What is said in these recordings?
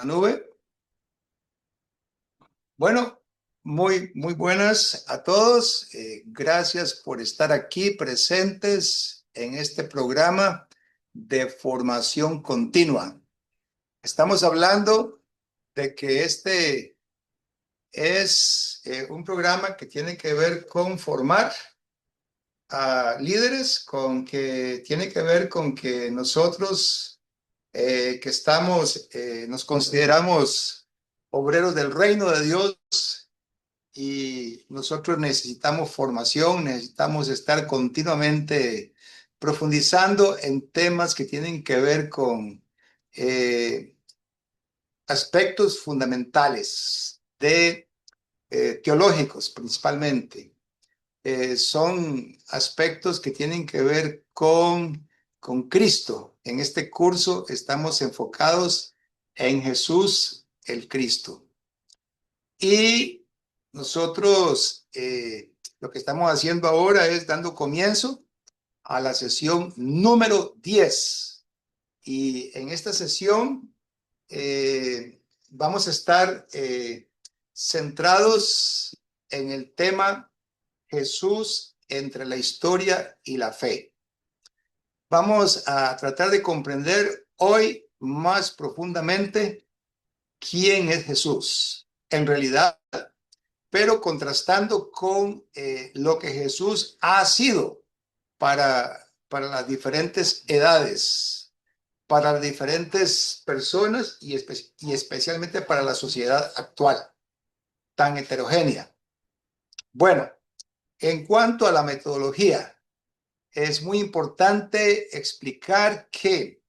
nube. Bueno, muy buenas a todos. Gracias por estar aquí presentes en este programa de formación continua. Estamos hablando de que este es un programa que tiene que ver con formar a líderes, tiene que ver con que nosotros que nos consideramos obreros del reino de Dios y nosotros necesitamos formación, necesitamos estar continuamente profundizando en temas que tienen que ver con eh, aspectos fundamentales teológicos principalmente. Son aspectos que tienen que ver con Cristo. En este curso estamos enfocados en Jesús el Cristo. Y nosotros lo que estamos haciendo ahora es dando comienzo a la sesión número 10. Y en esta sesión vamos a estar centrados en el tema Jesús entre la historia y la fe. Vamos a tratar de comprender hoy más profundamente quién es Jesús en realidad, pero contrastando con lo que Jesús ha sido para las diferentes edades, para las diferentes personas y especialmente para la sociedad actual, tan heterogénea. Bueno, en cuanto a la metodología, es muy importante explicar que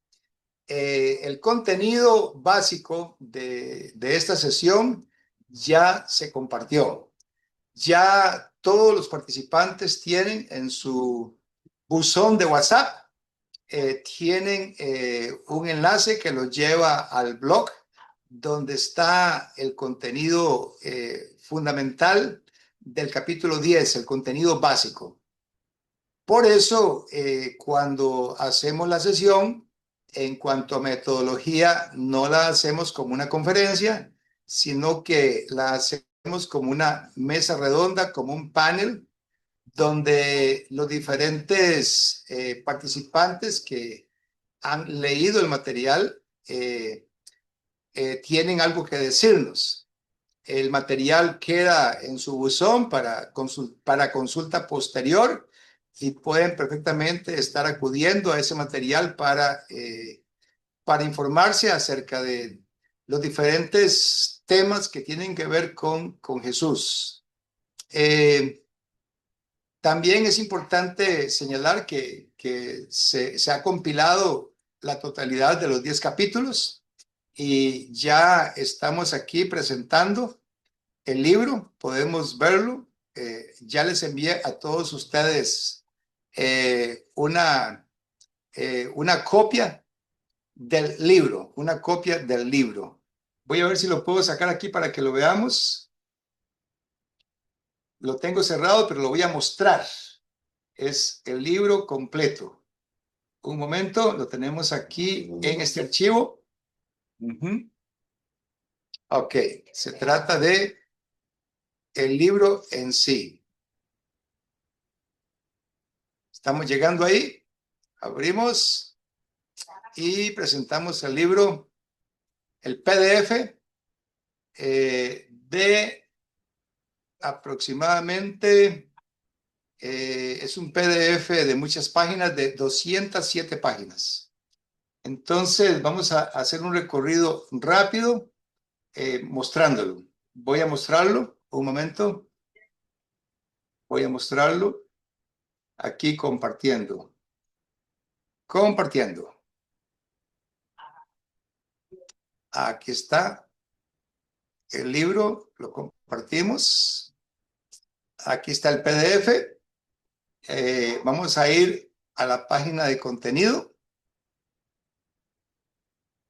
el contenido básico de esta sesión ya se compartió. Ya todos los participantes tienen en su buzón de WhatsApp, tienen un enlace que los lleva al blog donde está el contenido fundamental del capítulo 10, el contenido básico. Por eso, cuando hacemos la sesión, en cuanto a metodología, no la hacemos como una conferencia, sino que la hacemos como una mesa redonda, como un panel, donde los diferentes participantes que han leído el material tienen algo que decirnos. El material queda en su buzón para consulta posterior y pueden perfectamente estar acudiendo a ese material para informarse acerca de los diferentes temas que tienen que ver con Jesús. También es importante señalar que se ha compilado la totalidad de los 10 capítulos y ya estamos aquí presentando el libro, podemos verlo. Ya les envié a todos ustedes una copia del libro, una copia del libro. Voy a ver si lo puedo sacar aquí para que lo veamos. Lo tengo cerrado, pero lo voy a mostrar. Es el libro completo. Un momento, lo tenemos aquí en este archivo. Ok, se trata de el libro en sí. Estamos llegando ahí. Abrimos y presentamos el libro, el PDF de aproximadamente, es un PDF de muchas páginas, de 207 páginas. Entonces vamos a hacer un recorrido rápido mostrándolo. Voy a mostrarlo, un momento. Voy a mostrarlo aquí compartiendo. Compartiendo. Aquí está el libro, lo compartimos. Aquí está el PDF. Vamos a ir a la página de contenido.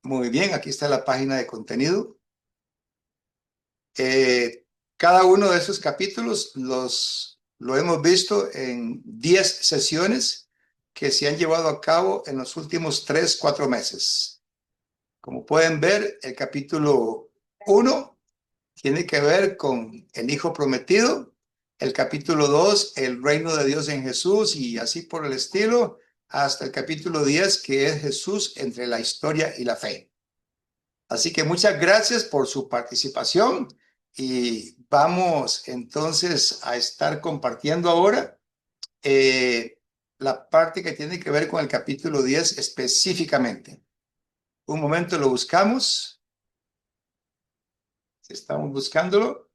Muy bien, aquí está la página de contenido. Cada uno de esos capítulos lo hemos visto en 10 sesiones que se han llevado a cabo en los últimos 3-4 meses. Como pueden ver, el capítulo 1 tiene que ver con el Hijo Prometido, el capítulo 2, el reino de Dios en Jesús y así por el estilo, hasta el capítulo 10, que es Jesús entre la historia y la fe. Así que muchas gracias por su participación y vamos entonces a estar compartiendo ahora la parte que tiene que ver con el capítulo 10 específicamente. Un momento, lo buscamos. Estamos buscándolo.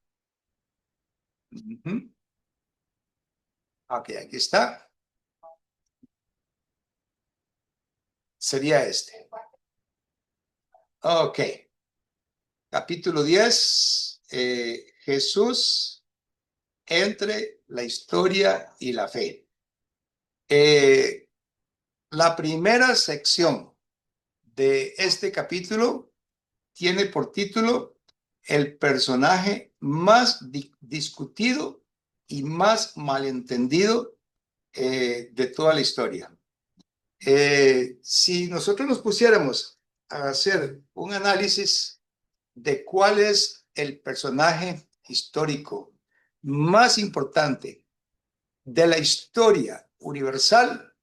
Ok, aquí está. Sería este. Ok. Capítulo 10. Jesús entre la historia y la fe. La primera sección de este capítulo tiene por título el personaje más discutido y más malentendido de toda la historia. Si nosotros nos pusiéramos a hacer un análisis de cuál es el personaje histórico más importante de la historia universal,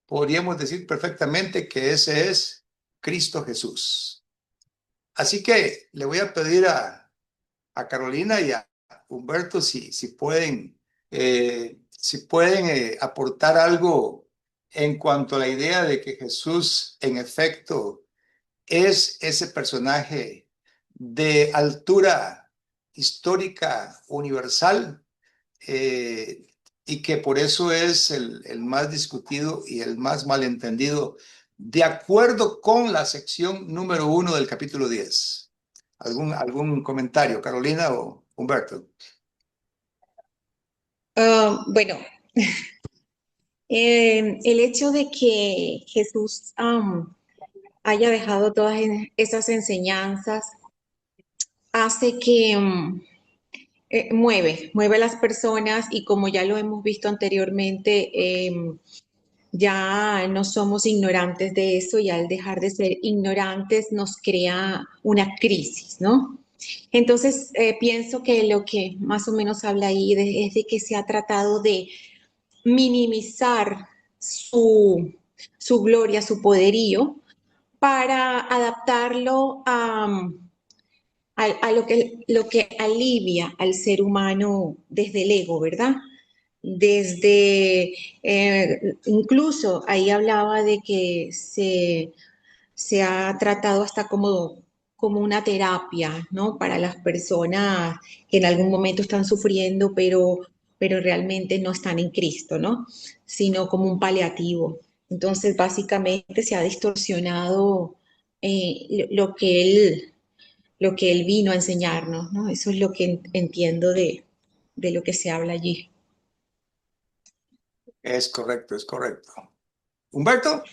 podríamos decir perfectamente que ese es Cristo Jesús. Así que le voy a pedir a Carolina y a Humberto si pueden, aportar algo en cuanto a la idea de que Jesús en efecto es ese personaje de altura histórica universal, y que por eso es el más discutido y el más malentendido, de acuerdo con la sección número 1 del capítulo 10. ¿Algún comentario, Carolina o Humberto? Bueno, el hecho de que Jesús haya dejado todas esas enseñanzas hace que mueve a las personas y como ya lo hemos visto anteriormente, ya no somos ignorantes de eso y al dejar de ser ignorantes nos crea una crisis, ¿no? Entonces, pienso que lo que más o menos habla ahí es de que se ha tratado de minimizar su gloria, su poderío, para adaptarlo a lo que alivia al ser humano desde el ego, ¿verdad? Desde, incluso ahí hablaba de que se ha tratado hasta como una terapia, ¿no? Para las personas que en algún momento están sufriendo, pero realmente no están en Cristo, ¿no? Sino como un paliativo. Entonces, básicamente se ha distorsionado lo que él vino a enseñarnos, ¿no? Eso es lo que entiendo de lo que se habla allí. Es correcto, es correcto. Humberto.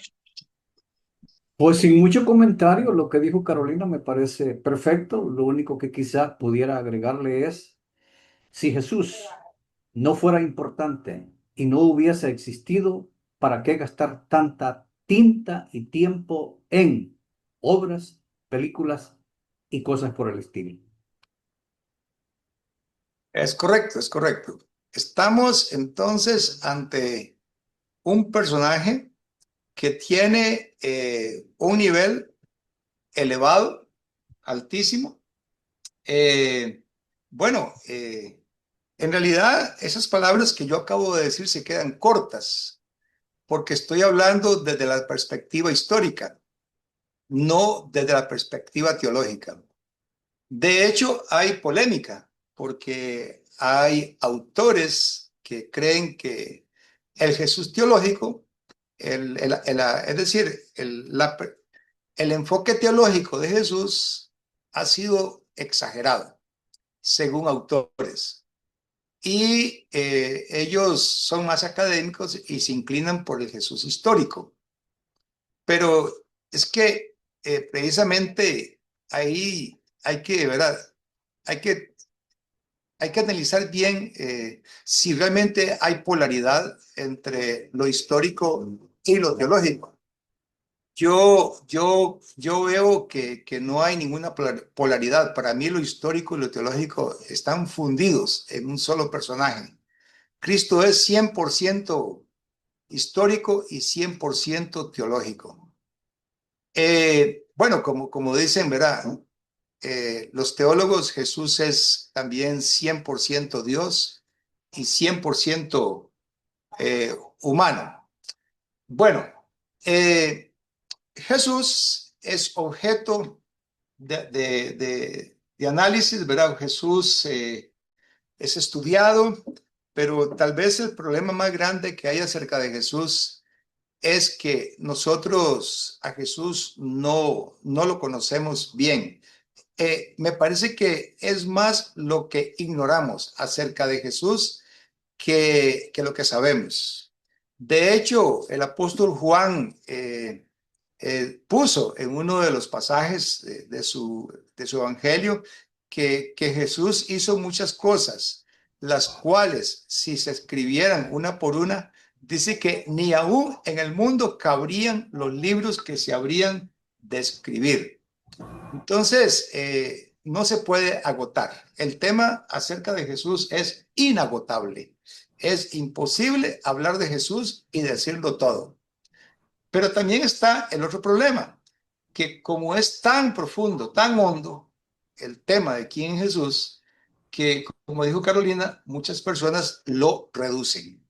Pues sin mucho comentario, lo que dijo Carolina me parece perfecto. Lo único que quizás pudiera agregarle es, si Jesús no fuera importante y no hubiese existido, ¿para qué gastar tanta tinta y tiempo en obras, películas y cosas por el estilo? Es correcto, es correcto. Estamos entonces ante un personaje que tiene un nivel elevado, altísimo. Bueno, en realidad esas palabras que yo acabo de decir se quedan cortas, porque estoy hablando desde la perspectiva histórica, no desde la perspectiva teológica. De hecho, hay polémica, porque hay autores que creen que el Jesús teológico, es decir, el enfoque teológico de Jesús ha sido exagerado, según autores. Y ellos son más académicos y se inclinan por el Jesús histórico. Pero es que precisamente ahí hay que, ¿verdad? Hay que, hay que analizar bien si realmente hay polaridad entre lo histórico y lo teológico. Yo veo que no hay ninguna polaridad. Para mí lo histórico y lo teológico están fundidos en un solo personaje. Cristo es 100% histórico y 100% teológico. Bueno, como dicen, ¿verdad? Los teólogos, Jesús es también 100% Dios y 100% humano. Bueno, Jesús es objeto de análisis, ¿verdad? Jesús es estudiado, pero tal vez el problema más grande que hay acerca de Jesús es que nosotros a Jesús no lo conocemos bien. Me parece que es más lo que ignoramos acerca de Jesús que lo que sabemos. De hecho, el apóstol Juan puso en uno de los pasajes de su evangelio que Jesús hizo muchas cosas, las cuales, si se escribieran una por una, dice que ni aún en el mundo cabrían los libros que se habrían de escribir. Entonces, no se puede agotar. El tema acerca de Jesús es inagotable. Es imposible hablar de Jesús y decirlo todo. Pero también está el otro problema, que como es tan profundo, tan hondo el tema de quién es Jesús, que como dijo Carolina, muchas personas lo reducen,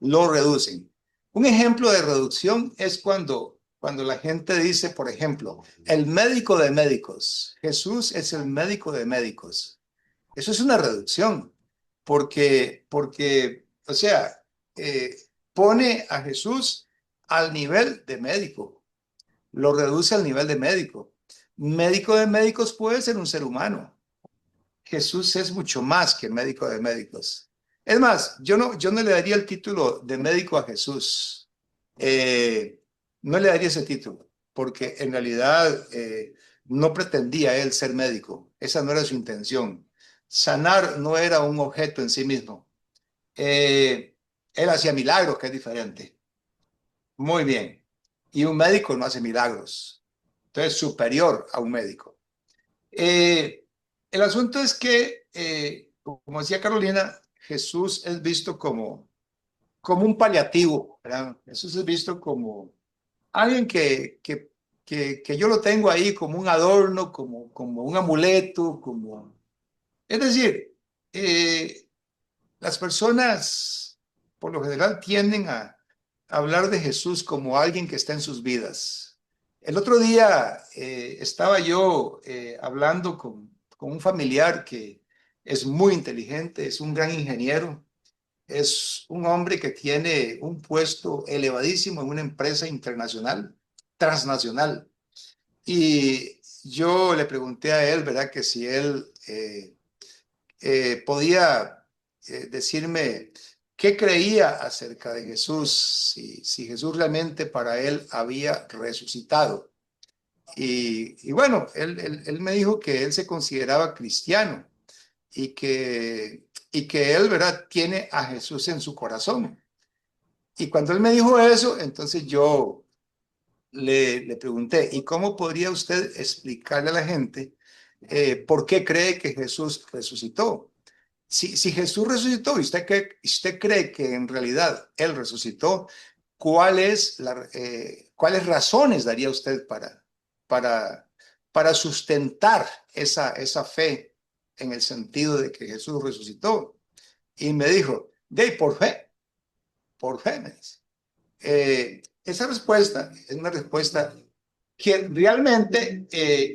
lo reducen. Un ejemplo de reducción es cuando la gente dice, por ejemplo, el médico de médicos. Jesús es el médico de médicos. Eso es una reducción, porque o sea, eh, pone a Jesús al nivel de médico, lo reduce al nivel de médico. Médico de médicos puede ser un ser humano. Jesús es mucho más que médico de médicos. Es más, yo no le daría el título de médico a Jesús. No le daría ese título, porque en realidad no pretendía él ser médico. Esa no era su intención. Sanar no era un objeto en sí mismo. Él hacía milagros, que es diferente. Muy bien. Y un médico no hace milagros. Entonces, superior a un médico. El asunto es que, como decía Carolina, Jesús es visto como un paliativo, ¿verdad? Jesús es visto como alguien que yo lo tengo ahí como un adorno, como un amuleto, como... Es decir, las personas por lo general tienden a hablar de Jesús como alguien que está en sus vidas. El otro día estaba yo hablando con un familiar que es muy inteligente, es un gran ingeniero, es un hombre que tiene un puesto elevadísimo en una empresa internacional, transnacional. Y yo le pregunté a él, ¿verdad? Que si él podía decirme qué creía acerca de Jesús, si Jesús realmente para él había resucitado. Y bueno, él me dijo que él se consideraba cristiano y que él, ¿verdad?, tiene a Jesús en su corazón. Y cuando él me dijo eso, entonces yo le pregunté, ¿y cómo podría usted explicarle a la gente por qué cree que Jesús resucitó? Si Jesús resucitó y usted cree que en realidad Él resucitó, ¿cuáles razones daría usted para, para sustentar esa fe en el sentido de que Jesús resucitó? Y me dijo, por fe, me dice. Esa respuesta es una respuesta que realmente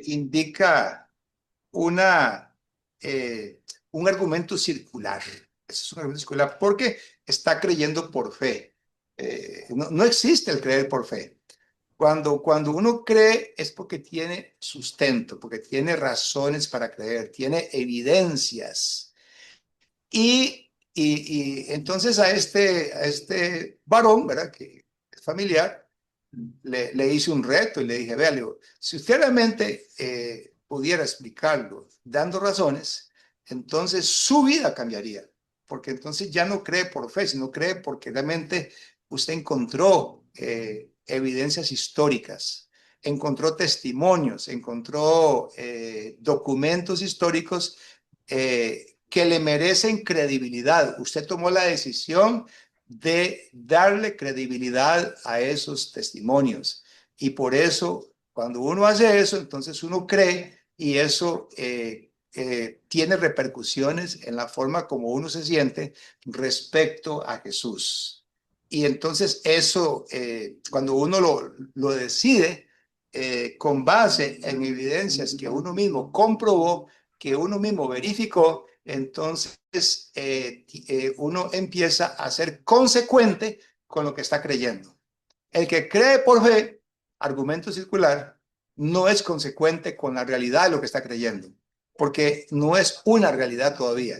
indica una, un argumento circular. Es un argumento circular porque está creyendo por fe. No existe el creer por fe. Cuando uno cree es porque tiene sustento, porque tiene razones para creer, tiene evidencias. Y entonces a este varón, ¿verdad?, que es familiar, le hice un reto y le dije, vea, Leo, si usted realmente pudiera explicarlo dando razones, entonces su vida cambiaría, porque entonces ya no cree por fe, sino cree porque realmente usted encontró evidencias históricas. encontró testimonios, encontró documentos históricos que le merecen credibilidad. Usted tomó la decisión de darle credibilidad a esos testimonios. Y por eso, cuando uno hace eso, entonces uno cree y eso tiene repercusiones en la forma como uno se siente respecto a Jesús. Y entonces eso, cuando uno lo decide con base en evidencias que uno mismo comprobó, que uno mismo verificó, entonces uno empieza a ser consecuente con lo que está creyendo. El que cree por fe, argumento circular, no es consecuente con la realidad de lo que está creyendo, porque no es una realidad todavía.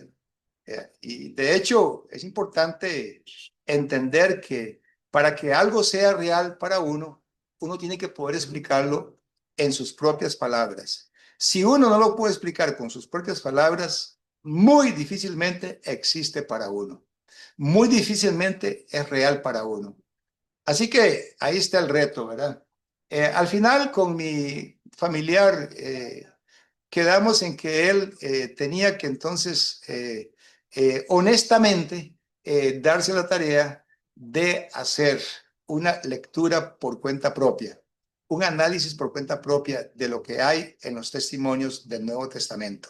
Y de hecho, es importante entender que para que algo sea real para uno, uno tiene que poder explicarlo en sus propias palabras. Si uno no lo puede explicar con sus propias palabras, muy difícilmente existe para uno. Muy difícilmente es real para uno. Así que ahí está el reto, ¿verdad? Al final, con mi familiar, quedamos en que él tenía que entonces, honestamente, darse la tarea de hacer una lectura por cuenta propia, un análisis por cuenta propia de lo que hay en los testimonios del Nuevo Testamento,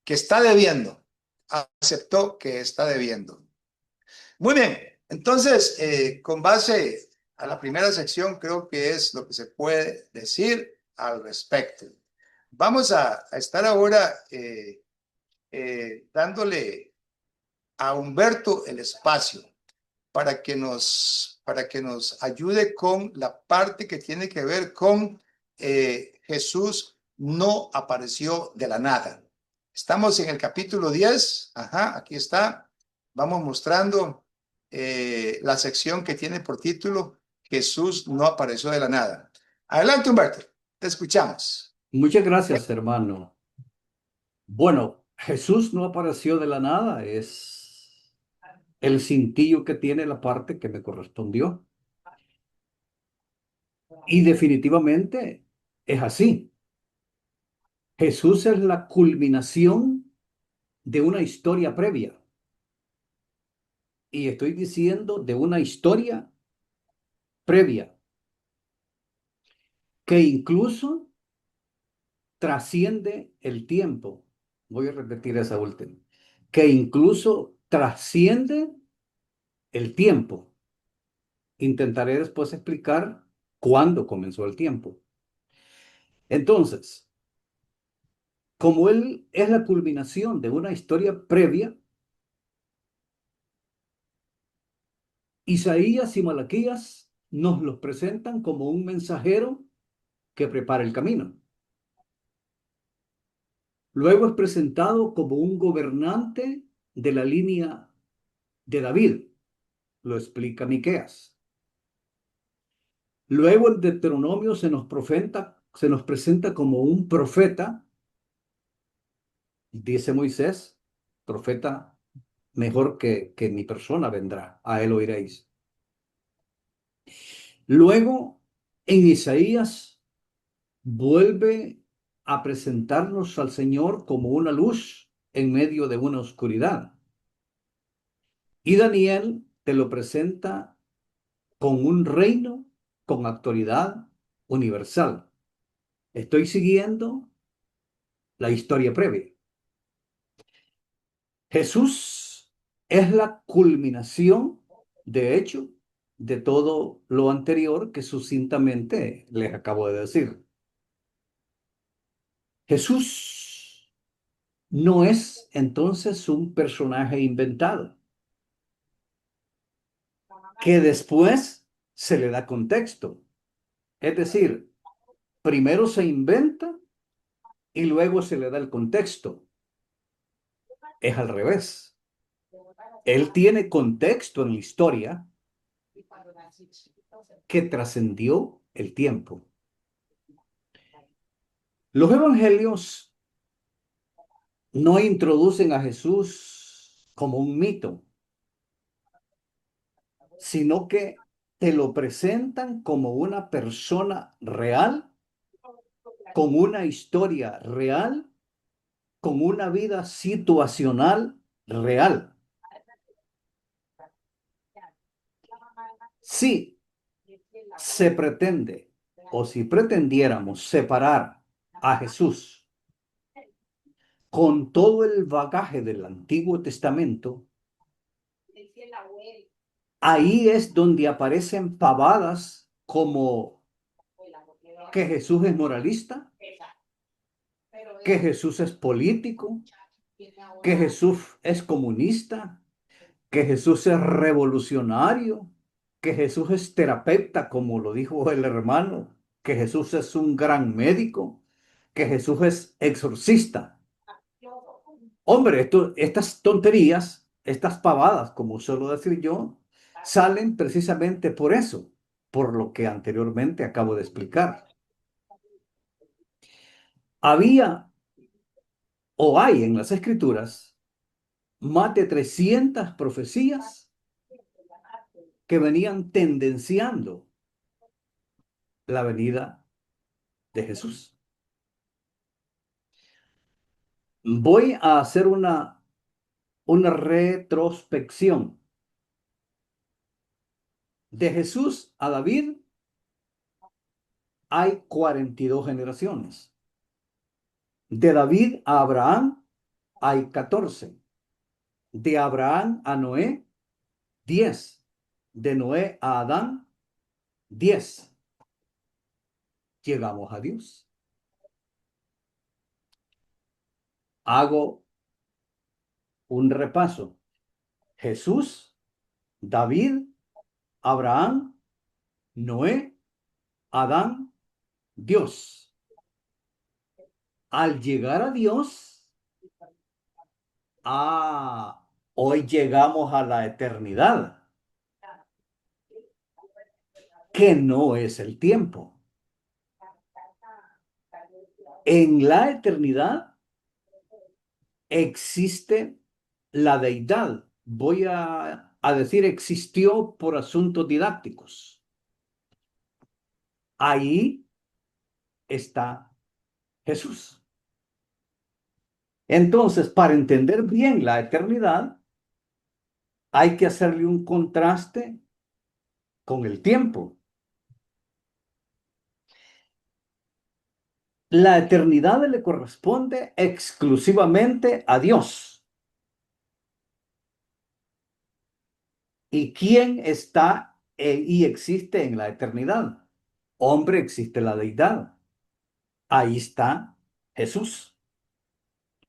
que está debiendo, aceptó que está debiendo. Muy bien, entonces, con base a la primera sección, creo que es lo que se puede decir al respecto. Vamos a estar ahora dándole a Humberto el espacio para que nos ayude con la parte que tiene que ver con Jesús no apareció de la nada. Estamos en el capítulo 10. Ajá, aquí está. Vamos mostrando la sección que tiene por título Jesús no apareció de la nada. Adelante, Humberto. Te escuchamos. Muchas gracias, hermano. Bueno, Jesús no apareció de la nada, es el cintillo que tiene la parte que me correspondió. Y definitivamente es así. Jesús es la culminación de una historia previa. Y estoy diciendo de una historia previa que incluso trasciende el tiempo. Voy a repetir esa última. Que incluso trasciende el tiempo. Intentaré después explicar cuándo comenzó el tiempo. Entonces, como él es la culminación de una historia previa, Isaías y Malaquías nos los presentan como un mensajero que prepara el camino. Luego es presentado como un gobernante de la línea de David, lo explica Miqueas. Luego en Deuteronomio se nos presenta como un profeta, dice Moisés, profeta mejor que mi persona vendrá, a él oiréis. Luego en Isaías vuelve a presentarnos al Señor como una luz en medio de una oscuridad. Y Daniel te lo presenta con un reino con autoridad universal. Estoy siguiendo la historia previa. Jesús es la culminación, de hecho, de todo lo anterior que sucintamente les acabo de decir. Jesús no es entonces un personaje inventado, que después se le da contexto. Es decir, primero se inventa y luego se le da el contexto. Es al revés. Él tiene contexto en la historia que trascendió el tiempo. Los evangelios no introducen a Jesús como un mito, sino que te lo presentan como una persona real, con una historia real, con una vida situacional real. Si se pretende, o si pretendiéramos separar a Jesús con todo el bagaje del Antiguo Testamento, ahí es donde aparecen pavadas como que Jesús es moralista, que Jesús es político, que Jesús es comunista, que Jesús es revolucionario, que Jesús es terapeuta, como lo dijo el hermano, que Jesús es un gran médico, que Jesús es exorcista. Hombre, estas tonterías, estas pavadas, como suelo decir yo, salen precisamente por eso, por lo que anteriormente acabo de explicar. Había o hay en las Escrituras más de 300 profecías que venían tendenciando la venida de Jesús. Voy a hacer una retrospección. De Jesús a David hay 42 generaciones. De David a Abraham hay 14. De Abraham a Noé, 10. De Noé a Adán, 10. Llegamos a Dios. Hago un repaso. Jesús, David, Abraham, Noé, Adán, Dios. Al llegar a Dios, hoy llegamos a la eternidad, que no es el tiempo. En la eternidad existe la deidad. Voy a decir existió por asuntos didácticos. Ahí está Jesús. Entonces, para entender bien la eternidad, hay que hacerle un contraste con el tiempo. La eternidad le corresponde exclusivamente a Dios. ¿Y quién está y existe en la eternidad? Hombre, existe la deidad. Ahí está Jesús,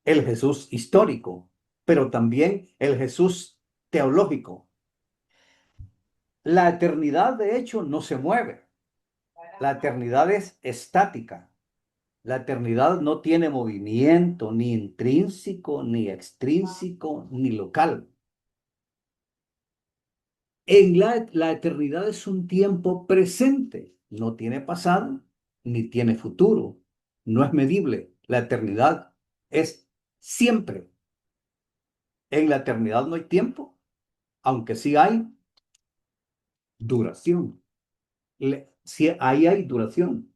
el Jesús histórico, pero también el Jesús teológico. La eternidad, de hecho, no se mueve. La eternidad es estática. La eternidad no tiene movimiento, ni intrínseco, ni extrínseco, ni local. La eternidad es un tiempo presente, no tiene pasado, ni tiene futuro, no es medible. La eternidad es siempre. En la eternidad no hay tiempo, aunque sí hay duración. Sí, ahí hay duración.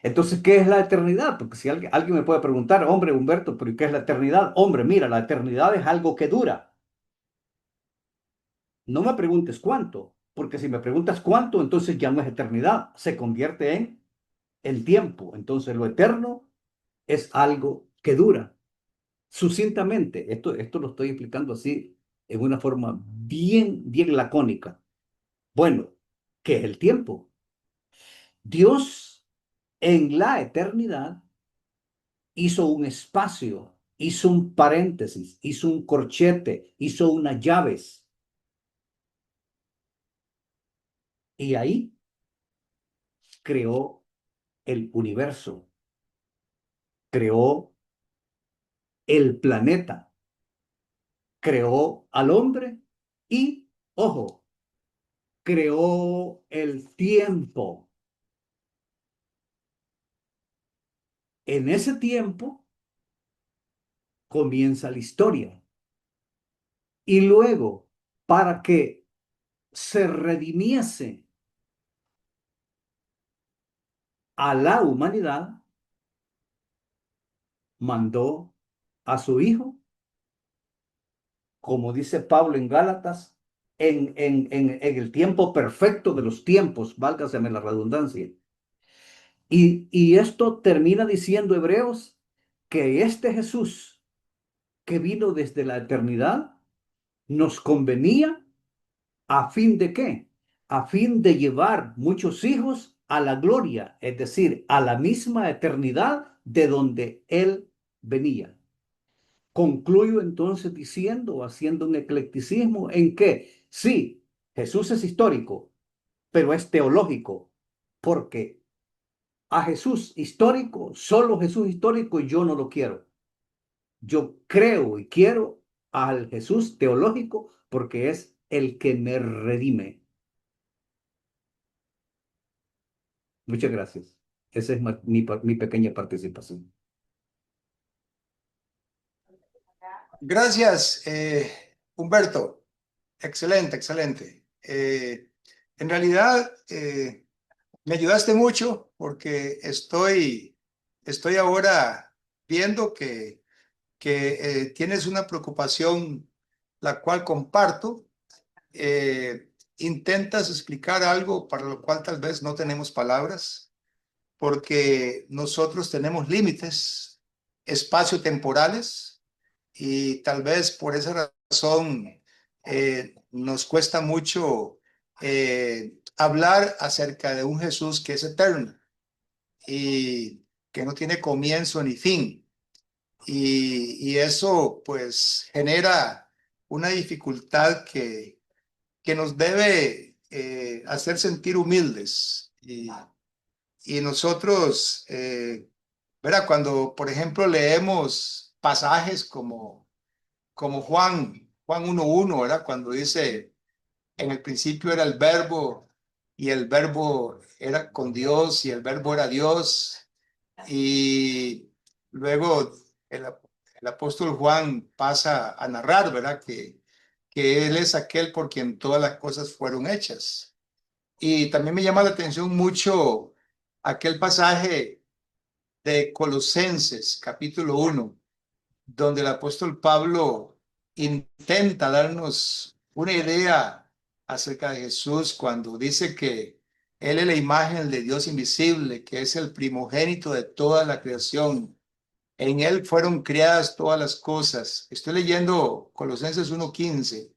Entonces, ¿qué es la eternidad? Porque si alguien me puede preguntar, hombre, Humberto, ¿pero qué es la eternidad? Hombre, mira, la eternidad es algo que dura. No me preguntes cuánto, porque si me preguntas cuánto, entonces ya no es eternidad, se convierte en el tiempo. Entonces, lo eterno es algo que dura. Sucintamente, esto lo estoy explicando así en una forma bien lacónica. Bueno, ¿qué es el tiempo? Dios en la eternidad hizo un espacio, hizo un paréntesis, hizo un corchete, hizo unas llaves. Y ahí creó el universo, creó el planeta, creó al hombre y, ojo, creó el tiempo. En ese tiempo comienza la historia. Y luego, para que se redimiese a la humanidad, mandó a su Hijo, como dice Pablo en Gálatas, en el tiempo perfecto de los tiempos, válgaseme la redundancia. Y esto termina diciendo Hebreos que este Jesús que vino desde la eternidad nos convenía a fin de qué? A fin de llevar muchos hijos a la gloria, es decir, a la misma eternidad de donde Él venía. Concluyo entonces diciendo, haciendo un eclecticismo en que sí, Jesús es histórico, pero es teológico, porque a Jesús histórico, solo Jesús histórico, yo no lo quiero. Yo creo y quiero al Jesús teológico porque es el que me redime. Muchas gracias. Esa es mi pequeña participación. Gracias, Humberto. Excelente, excelente. En realidad, me ayudaste mucho porque estoy ahora viendo que tienes una preocupación la cual comparto. Intentas explicar algo para lo cual tal vez no tenemos palabras, porque nosotros tenemos límites espacio-temporales y tal vez por esa razón nos cuesta mucho hablar acerca de un Jesús que es eterno y que no tiene comienzo ni fin. Y eso pues genera una dificultad que nos debe hacer sentir humildes. Y nosotros, ¿verdad? Cuando, por ejemplo, leemos pasajes como Juan 1:1, ¿verdad? Cuando dice, en el principio era el verbo y el verbo era con Dios y el verbo era Dios. Y luego el apóstol Juan pasa a narrar, ¿verdad? Que Él es aquel por quien todas las cosas fueron hechas. Y también me llama la atención mucho aquel pasaje de Colosenses, capítulo 1, donde el apóstol Pablo intenta darnos una idea acerca de Jesús cuando dice que Él es la imagen de Dios invisible, que es el primogénito de toda la creación. En Él fueron creadas todas las cosas. Estoy leyendo Colosenses 1:15.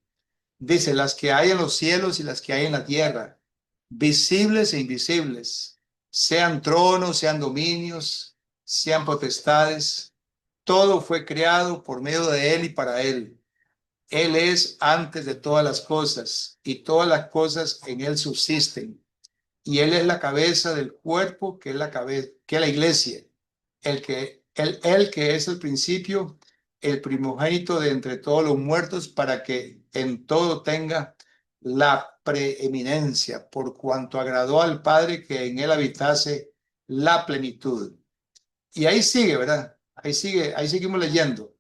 Dice, las que hay en los cielos y las que hay en la tierra, visibles e invisibles, sean tronos, sean dominios, sean potestades, todo fue creado por medio de Él y para Él. Él es antes de todas las cosas y todas las cosas en Él subsisten. Y Él es la cabeza del cuerpo, que es la cabeza, que es la iglesia, él que es el principio, el primogénito de entre todos los muertos, para que en todo tenga la preeminencia, por cuanto agradó al Padre que en él habitase la plenitud. Y ahí sigue, ¿verdad? Ahí seguimos leyendo.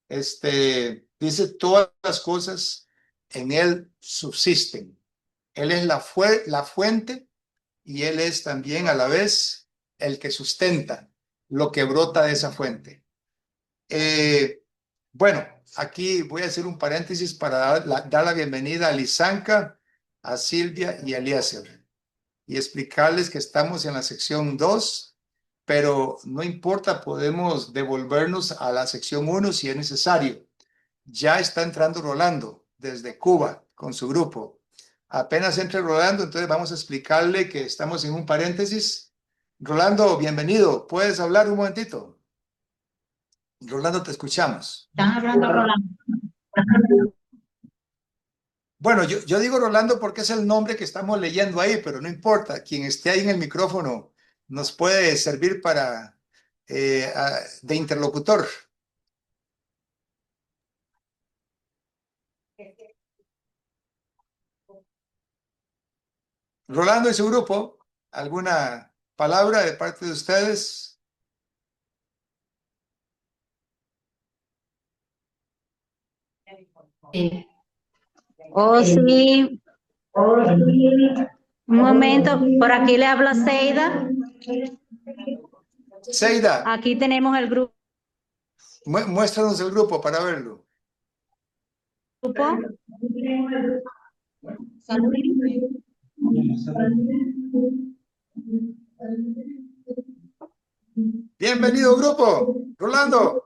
Dice, todas las cosas en él subsisten. Él es la fuente y él es también a la vez el que sustenta lo que brota de esa fuente. Bueno, aquí voy a hacer un paréntesis para dar la bienvenida a Lisanka, a Silvia y a Eliezer y explicarles que estamos en la sección 2, pero no importa, podemos devolvernos a la sección 1 si es necesario. Ya está entrando Rolando desde Cuba con su grupo. Apenas entre Rolando, entonces vamos a explicarle que estamos en un paréntesis. Rolando, bienvenido. ¿Puedes hablar un momentito? Rolando, te escuchamos. Están hablando Rolando. Bueno, yo digo Rolando porque es el nombre que estamos leyendo ahí, pero no importa. Quien esté ahí en el micrófono nos puede servir para de interlocutor. Rolando y su grupo, ¿alguna palabra de parte de ustedes? Sí. Oh, sí. Un momento, por aquí le habla Seida. Seida, Aquí tenemos el grupo. muéstranos el grupo para verlo. Bienvenido, grupo. Rolando.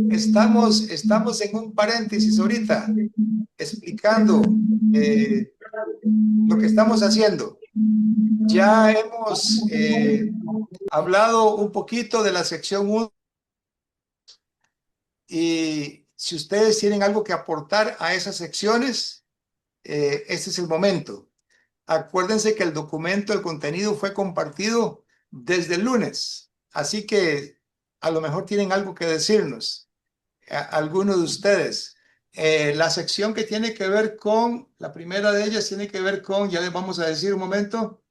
Estamos en un paréntesis ahorita, explicando lo que estamos haciendo. Ya hemos hablado un poquito de la sección 1 y si ustedes tienen algo que aportar a esas secciones, este es el momento. Acuérdense que el documento, el contenido fue compartido desde el lunes, así que a lo mejor tienen algo que decirnos, alguno de ustedes. La sección que tiene que ver con, la primera de ellas tiene que ver con, ya les vamos a decir un momento,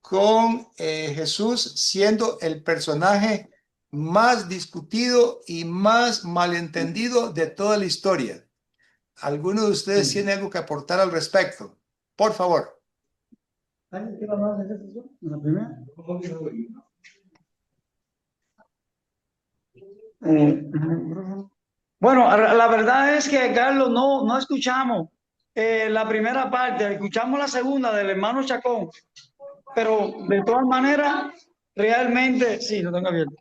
con Jesús siendo el personaje más discutido y más malentendido de toda la historia. ¿Alguno de ustedes tiene algo que aportar al respecto? Por favor. Bueno, la verdad es que, Carlos, no escuchamos la primera parte, escuchamos la segunda del hermano Chacón, pero de todas maneras, realmente, sí, lo tengo abierto,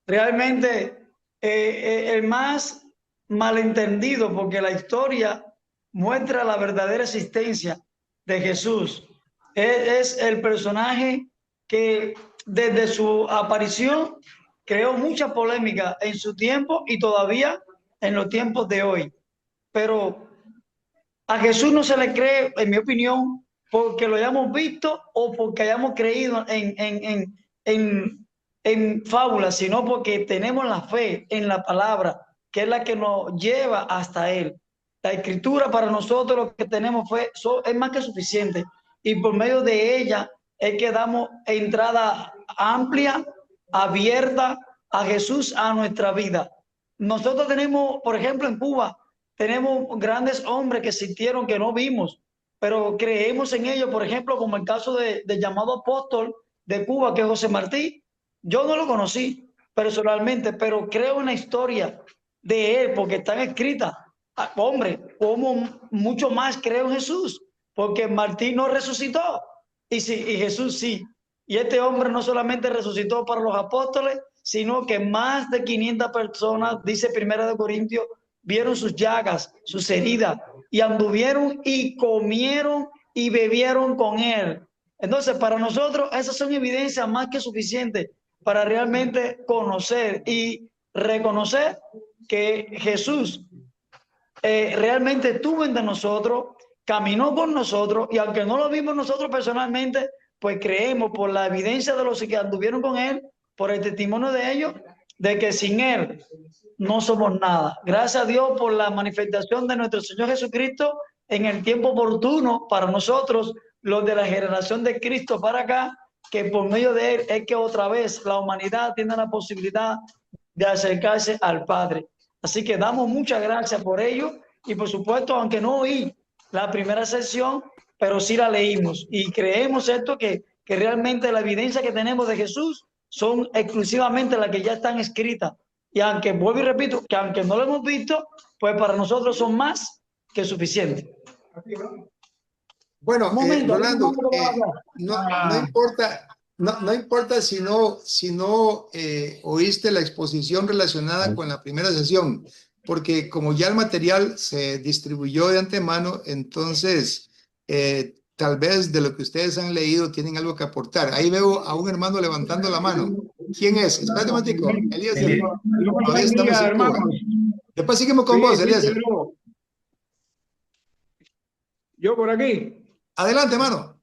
realmente el más malentendido, porque la historia muestra la verdadera existencia de Jesús. Es el personaje que desde su aparición creó mucha polémica en su tiempo y todavía en los tiempos de hoy. Pero a Jesús no se le cree, en mi opinión, porque lo hayamos visto o porque hayamos creído en fábulas, sino porque tenemos la fe en la palabra, que es la que nos lleva hasta Él. La escritura para nosotros lo que tenemos es más que suficiente y por medio de ella es que damos entrada amplia, abierta a Jesús a nuestra vida. Nosotros tenemos, por ejemplo, en Cuba, tenemos grandes hombres que existieron que no vimos, pero creemos en ellos, por ejemplo, como el caso del llamado apóstol de Cuba, que es José Martí. Yo no lo conocí personalmente, pero creo en la historia de él, porque están escritas. Hombre, como mucho más creo en Jesús, porque Martí no resucitó, y Jesús sí. Y este hombre no solamente resucitó para los apóstoles, sino que más de 500 personas, dice 1 Corintios, vieron sus llagas, sus heridas, y anduvieron y comieron y bebieron con él. Entonces, para nosotros, esas son evidencias más que suficientes para realmente conocer y reconocer que Jesús realmente estuvo entre nosotros, caminó con nosotros, y aunque no lo vimos nosotros personalmente, pues creemos por la evidencia de los que anduvieron con él, por el testimonio de ellos, de que sin él no somos nada. Gracias a Dios por la manifestación de nuestro Señor Jesucristo en el tiempo oportuno para nosotros, los de la generación de Cristo para acá, que por medio de él es que otra vez la humanidad tiene la posibilidad de acercarse al Padre. Así que damos muchas gracias por ello y por supuesto, aunque no oí la primera sesión, pero sí la leímos y creemos esto que realmente la evidencia que tenemos de Jesús son exclusivamente las que ya están escritas. Y aunque, vuelvo y repito, que aunque no lo hemos visto, pues para nosotros son más que suficientes. Bueno, Rolando, no importa si no oíste la exposición relacionada con la primera sesión, porque como ya el material se distribuyó de antemano, entonces tal vez de lo que ustedes han leído tienen algo que aportar. Ahí veo a un hermano levantando la mano. ¿Quién es? Espérate un momentico. Elías. Todavía estamos en Cuba. Después seguimos con vos, Elías. Yo por aquí. Adelante, hermano.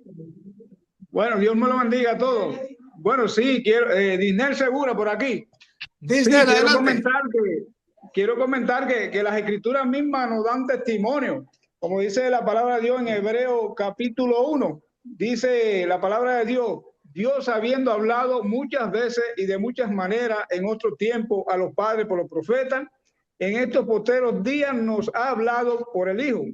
Bueno, Dios me lo bendiga a todos. Bueno, sí, quiero, Disney Segura por aquí. Disney, sí, adelante. Quiero comentar que las escrituras mismas nos dan testimonio. Como dice la palabra de Dios en Hebreo capítulo 1, dice la palabra de Dios, Dios habiendo hablado muchas veces y de muchas maneras en otro tiempo a los padres por los profetas, en estos posteros días nos ha hablado por el Hijo,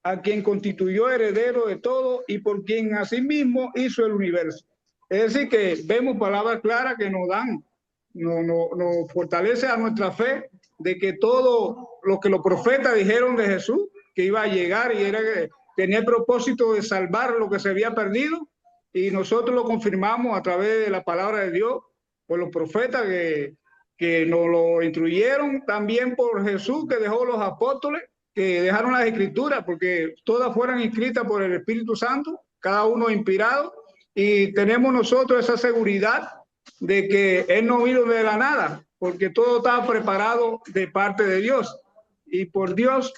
a quien constituyó heredero de todo y por quien asimismo hizo el universo. Es decir, que vemos palabras claras que nos dan, nos fortalece a nuestra fe de que todo lo que los profetas dijeron de Jesús, que iba a llegar y era que tenía el propósito de salvar lo que se había perdido, y nosotros lo confirmamos a través de la palabra de Dios, por los profetas que nos lo instruyeron, también por Jesús que dejó los apóstoles, que dejaron las escrituras, porque todas fueron escritas por el Espíritu Santo, cada uno inspirado, y tenemos nosotros esa seguridad de que Él no vino de la nada, porque todo estaba preparado de parte de Dios, y por Dios,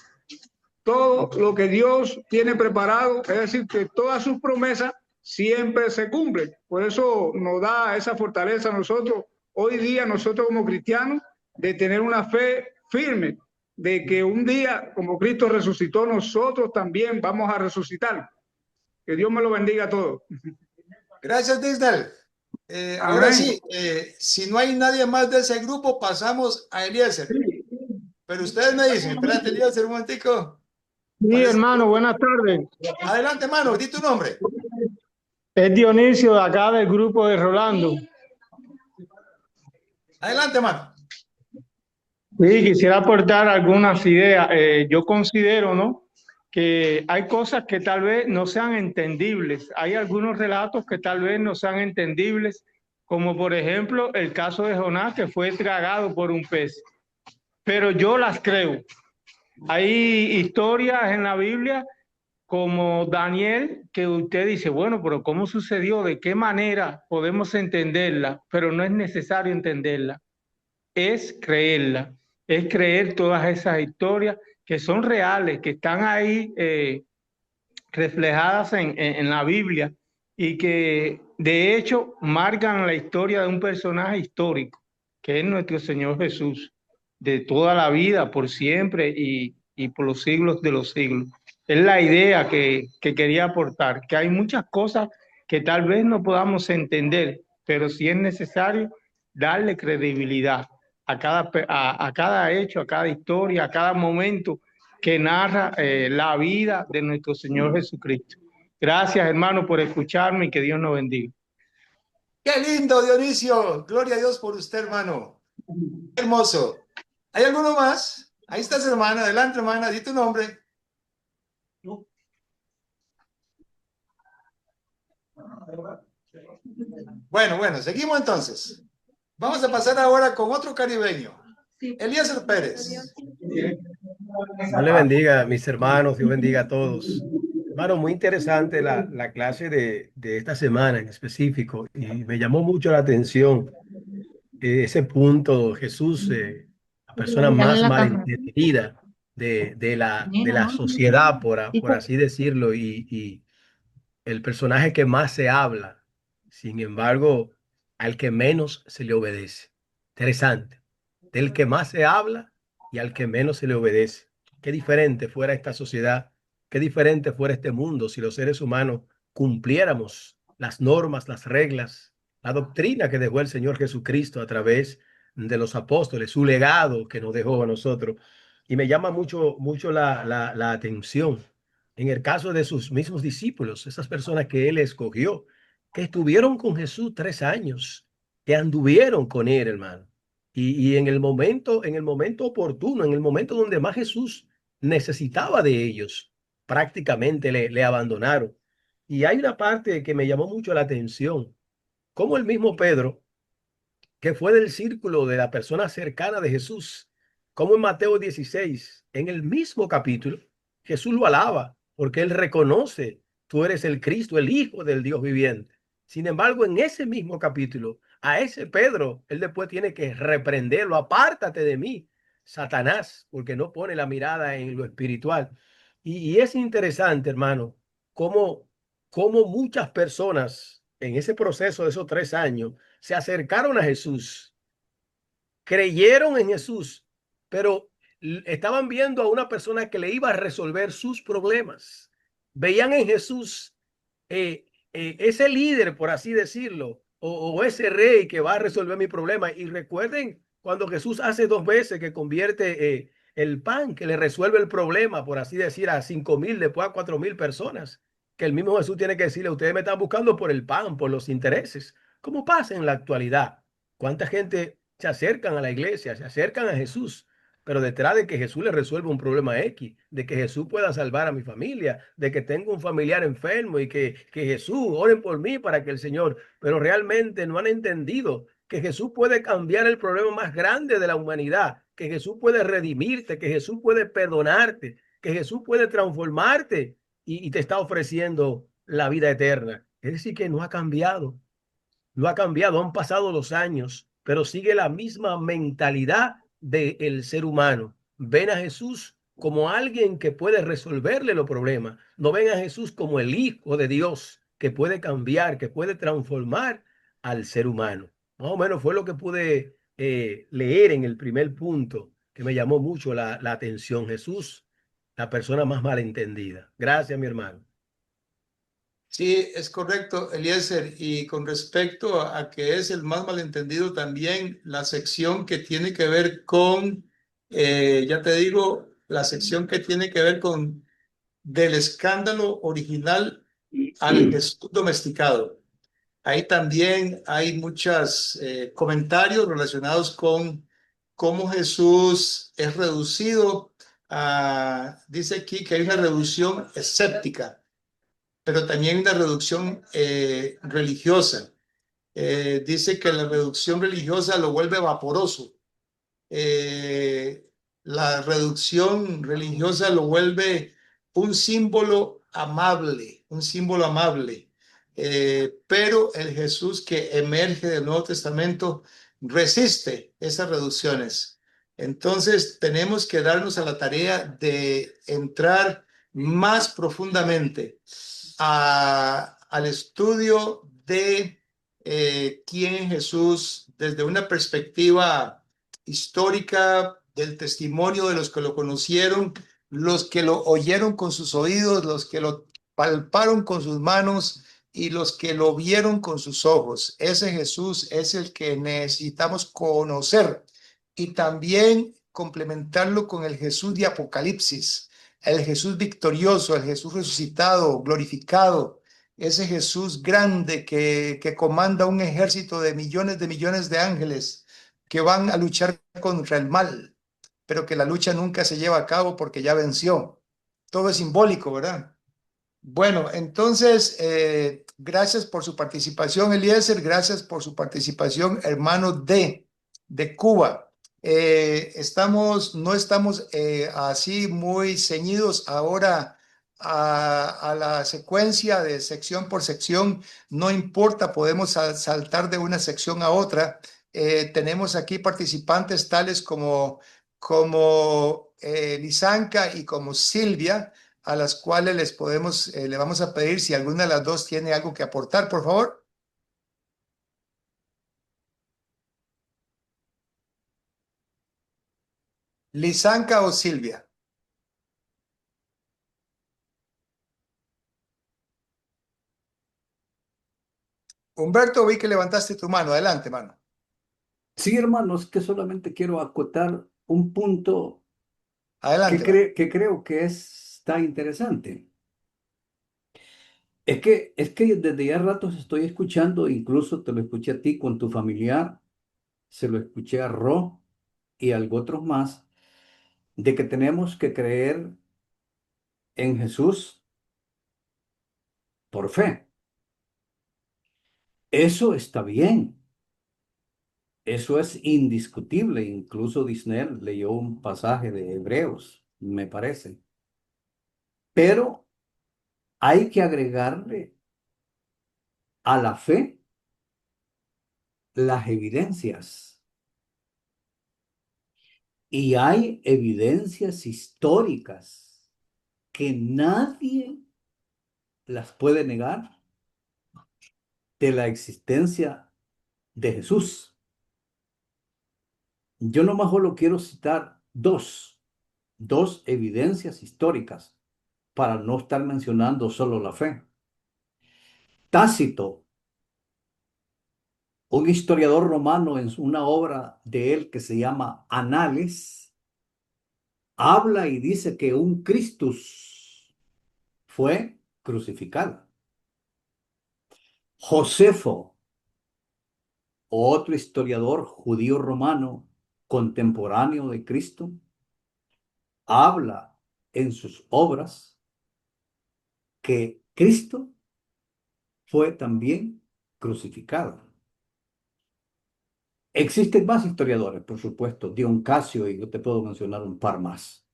todo lo que Dios tiene preparado, es decir, que todas sus promesas siempre se cumplen. Por eso nos da esa fortaleza a nosotros, hoy día nosotros como cristianos, de tener una fe firme, de que un día, como Cristo resucitó, nosotros también vamos a resucitar. Que Dios me lo bendiga a todos. Gracias, Disney. Ahora sí, si no hay nadie más de ese grupo, pasamos a Eliezer. Pero ustedes me dicen, espérate, Eliezer, un momentico. Sí, hermano, buenas tardes. Adelante, hermano, di tu nombre. Es Dionisio de acá del grupo de Rolando. Adelante, hermano. Sí, quisiera aportar algunas ideas. Yo considero, ¿no?, que hay cosas que tal vez no sean entendibles. Hay algunos relatos que tal vez no sean entendibles, como por ejemplo el caso de Jonás, que fue tragado por un pez. Pero yo las creo. Hay historias en la Biblia como Daniel, que usted dice, bueno, pero ¿cómo sucedió? ¿De qué manera podemos entenderla? Pero no es necesario entenderla, es creerla, es creer todas esas historias que son reales, que están ahí reflejadas en la Biblia y que de hecho marcan la historia de un personaje histórico, que es nuestro Señor Jesús, de toda la vida, por siempre y por los siglos de los siglos. Es la idea que quería aportar, que hay muchas cosas que tal vez no podamos entender, pero sí es necesario darle credibilidad a cada hecho, a cada historia, a cada momento que narra la vida de nuestro Señor Jesucristo. Gracias, hermano, por escucharme y que Dios nos bendiga. ¡Qué lindo, Dionisio! Gloria a Dios por usted, hermano. Qué hermoso. ¿Hay alguno más? Ahí estás, hermana. Adelante, hermana. Di tu nombre. Bueno, seguimos entonces. Vamos a pasar ahora con otro caribeño. Eliezer Pérez. Dios le bendiga, mis hermanos. Dios bendiga a todos. Hermano, muy interesante la clase de esta semana en específico. Y me llamó mucho la atención ese punto, Jesús, la persona más malentendida de la sociedad, por así decirlo, y el personaje que más se habla, sin embargo, al que menos se le obedece. Interesante. Del que más se habla y al que menos se le obedece. Qué diferente fuera esta sociedad, qué diferente fuera este mundo si los seres humanos cumpliéramos las normas, las reglas, la doctrina que dejó el Señor Jesucristo a través de los apóstoles, su legado que nos dejó a nosotros. Y me llama mucho la atención en el caso de sus mismos discípulos, esas personas que él escogió, que estuvieron con Jesús 3 años, que anduvieron con él, hermano. Y en el momento oportuno, en el momento donde más Jesús necesitaba de ellos, prácticamente le abandonaron. Y hay una parte que me llamó mucho la atención, como el mismo Pedro, que fue del círculo de la persona cercana de Jesús, como en Mateo 16, en el mismo capítulo, Jesús lo alaba, porque él reconoce, tú eres el Cristo, el Hijo del Dios viviente. Sin embargo, en ese mismo capítulo, a ese Pedro, él después tiene que reprenderlo, apártate de mí, Satanás, porque no pone la mirada en lo espiritual. Y es interesante, hermano, cómo muchas personas en ese proceso de esos 3 años se acercaron a Jesús, creyeron en Jesús, pero estaban viendo a una persona que le iba a resolver sus problemas. Veían en Jesús ese líder, por así decirlo, o ese rey que va a resolver mi problema. Y recuerden cuando Jesús hace 2 veces que convierte el pan que le resuelve el problema, por así decir, a 5.000, después a 4.000 personas. Que el mismo Jesús tiene que decirle, ustedes me están buscando por el pan, por los intereses. ¿Cómo pasa en la actualidad? ¿Cuánta gente se acercan a la iglesia, se acercan a Jesús? Pero detrás de que Jesús le resuelva un problema X, de que Jesús pueda salvar a mi familia, de que tengo un familiar enfermo y que Jesús oren por mí para que el Señor, pero realmente no han entendido que Jesús puede cambiar el problema más grande de la humanidad, que Jesús puede redimirte, que Jesús puede perdonarte, que Jesús puede transformarte y te está ofreciendo la vida eterna. Es decir, que no ha cambiado, no ha cambiado, han pasado los años, pero sigue la misma mentalidad del ser humano. Ven a Jesús como alguien que puede resolverle los problemas. No ven a Jesús como el Hijo de Dios que puede cambiar, que puede transformar al ser humano. Más o menos fue lo que pude leer en el primer punto, que me llamó mucho la atención. Jesús, la persona más malentendida. Gracias, mi hermano. Sí, es correcto, Eliezer. Y con respecto a que es el más malentendido también, la sección que tiene que ver con, ya te digo, la sección que tiene que ver con del escándalo original al Jesús domesticado. Ahí también hay muchos comentarios relacionados con cómo Jesús es reducido dice aquí que hay una reducción escéptica, pero también una reducción religiosa. Dice que la reducción religiosa lo vuelve vaporoso. Eh, la reducción religiosa lo vuelve un símbolo amable, un símbolo amable. Pero el Jesús que emerge del Nuevo Testamento resiste esas reducciones. Entonces tenemos que darnos a la tarea de entrar más profundamente al estudio de quién es Jesús desde una perspectiva histórica, del testimonio de los que lo conocieron, los que lo oyeron con sus oídos, los que lo palparon con sus manos y los que lo vieron con sus ojos. Ese Jesús es el que necesitamos conocer y también complementarlo con el Jesús de Apocalipsis, el Jesús victorioso, el Jesús resucitado, glorificado, ese Jesús grande que comanda un ejército de millones de ángeles que van a luchar contra el mal, pero que la lucha nunca se lleva a cabo porque ya venció. Todo es simbólico, ¿verdad? Bueno, entonces, gracias por su participación, Eliezer, gracias por su participación, hermano de Cuba. No estamos así muy ceñidos ahora a la secuencia de sección por sección, no importa, podemos saltar de una sección a otra. Tenemos aquí participantes tales como Lisanka y como Silvia, a las cuales le vamos a pedir si alguna de las dos tiene algo que aportar, por favor. Lisanka o Silvia. Humberto, vi que levantaste tu mano. Adelante, mano. Sí, hermanos, que solamente quiero acotar un punto Adelante. que creo que está interesante. Es que desde ya ratos estoy escuchando, incluso te lo escuché a ti con tu familiar, se lo escuché a Ro y a otros más, de que tenemos que creer en Jesús por fe. Eso está bien, eso es indiscutible. Incluso Disney leyó un pasaje de Hebreos, me parece. Pero hay que agregarle a la fe las evidencias. Y hay evidencias históricas que nadie las puede negar de la existencia de Jesús. Yo nomás solo quiero citar dos evidencias históricas para no estar mencionando solo la fe. Tácito, un historiador romano, en una obra de él que se llama Anales, habla y dice que un Christus fue crucificado. Josefo, otro historiador judío romano contemporáneo de Cristo, habla en sus obras que Cristo fue también crucificado. Existen más historiadores, por supuesto, Dion Casio, y yo te puedo mencionar un par más.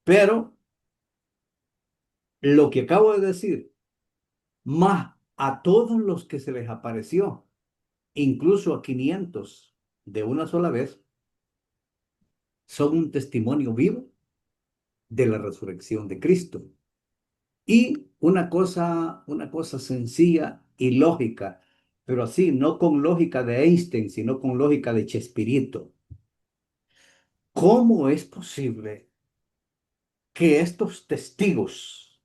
Pero lo que acabo de decir, más a todos los que se les apareció, incluso a 500 de una sola vez, son un testimonio vivo de la resurrección de Cristo. Y una cosa sencilla y lógica, pero así, no con lógica de Einstein, sino con lógica de Chespirito. ¿Cómo es posible que estos testigos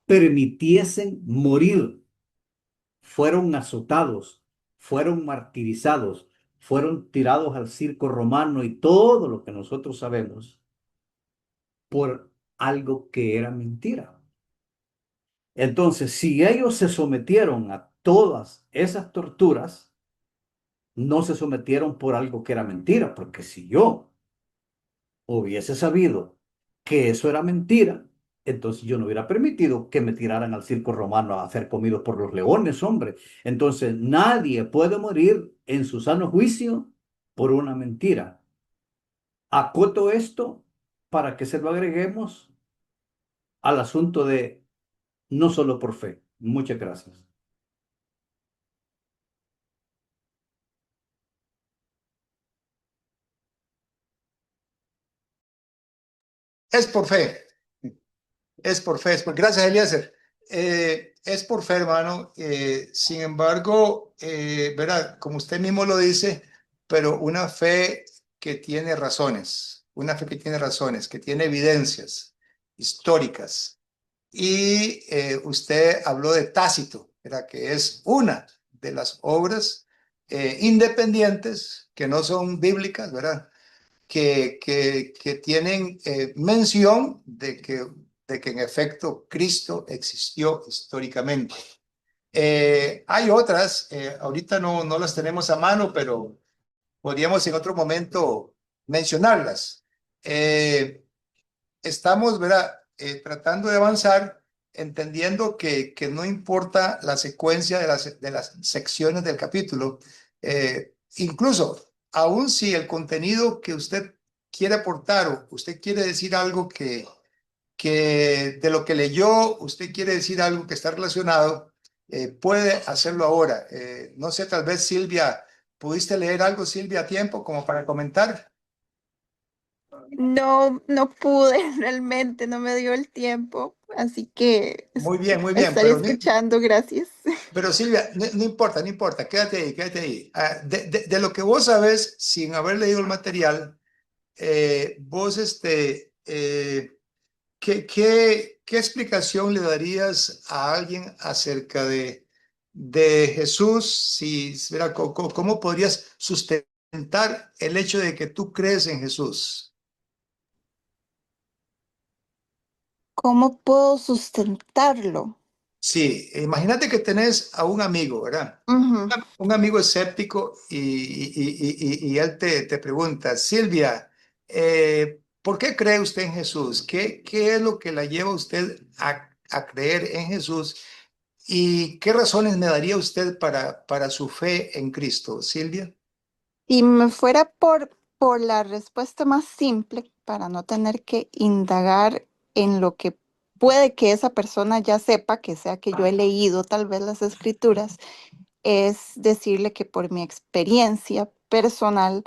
permitiesen morir, fueron azotados, fueron martirizados, fueron tirados al circo romano y todo lo que nosotros sabemos por algo que era mentira? Entonces, si ellos se sometieron a todas esas torturas, no se sometieron por algo que era mentira, porque si yo hubiese sabido que eso era mentira, entonces yo no hubiera permitido que me tiraran al circo romano a ser comido por los leones, hombre. Entonces nadie puede morir en su sano juicio por una mentira. Acoto esto para que se lo agreguemos al asunto de no solo por fe. Muchas gracias. Es por fe. Es por fe. Gracias, Eliezer. Es por fe, hermano. Sin embargo, ¿verdad? Como usted mismo lo dice, pero una fe que tiene razones, una fe que tiene razones, que tiene evidencias históricas. Y usted habló de Tácito, ¿verdad? Que es una de las obras independientes que no son bíblicas, ¿verdad? Que tienen mención de que en efecto Cristo existió históricamente. Hay otras, ahorita no las tenemos a mano, pero podríamos en otro momento mencionarlas. Estamos, ¿verdad? Tratando de avanzar, entendiendo que no importa la secuencia de las secciones del capítulo, incluso aun si el contenido que usted quiere aportar o usted quiere decir algo que de lo que leyó, usted quiere decir algo que está relacionado, puede hacerlo ahora. No sé, tal vez Silvia, ¿pudiste leer algo, Silvia, a tiempo como para comentar? No, no pude realmente, no me dio el tiempo, así que Muy bien, estaré escuchando, gracias. Pero Silvia, no importa, no importa, quédate ahí, quédate ahí. De lo que vos sabes, sin haber leído el material, vos, ¿qué explicación le darías a alguien acerca de Jesús? Si, mira, ¿cómo podrías sustentar el hecho de que tú crees en Jesús? ¿Cómo puedo sustentarlo? Sí, imagínate que tenés a un amigo, ¿verdad? Ujú. Un amigo escéptico y él te pregunta, Silvia, ¿por qué cree usted en Jesús? ¿Qué es lo que la lleva a usted a creer en Jesús? ¿Y qué razones me daría usted para su fe en Cristo, Silvia? Si me fuera por la respuesta más simple, para no tener que indagar en lo que puede que esa persona ya sepa, que sea que yo he leído tal vez las escrituras, es decirle que por mi experiencia personal,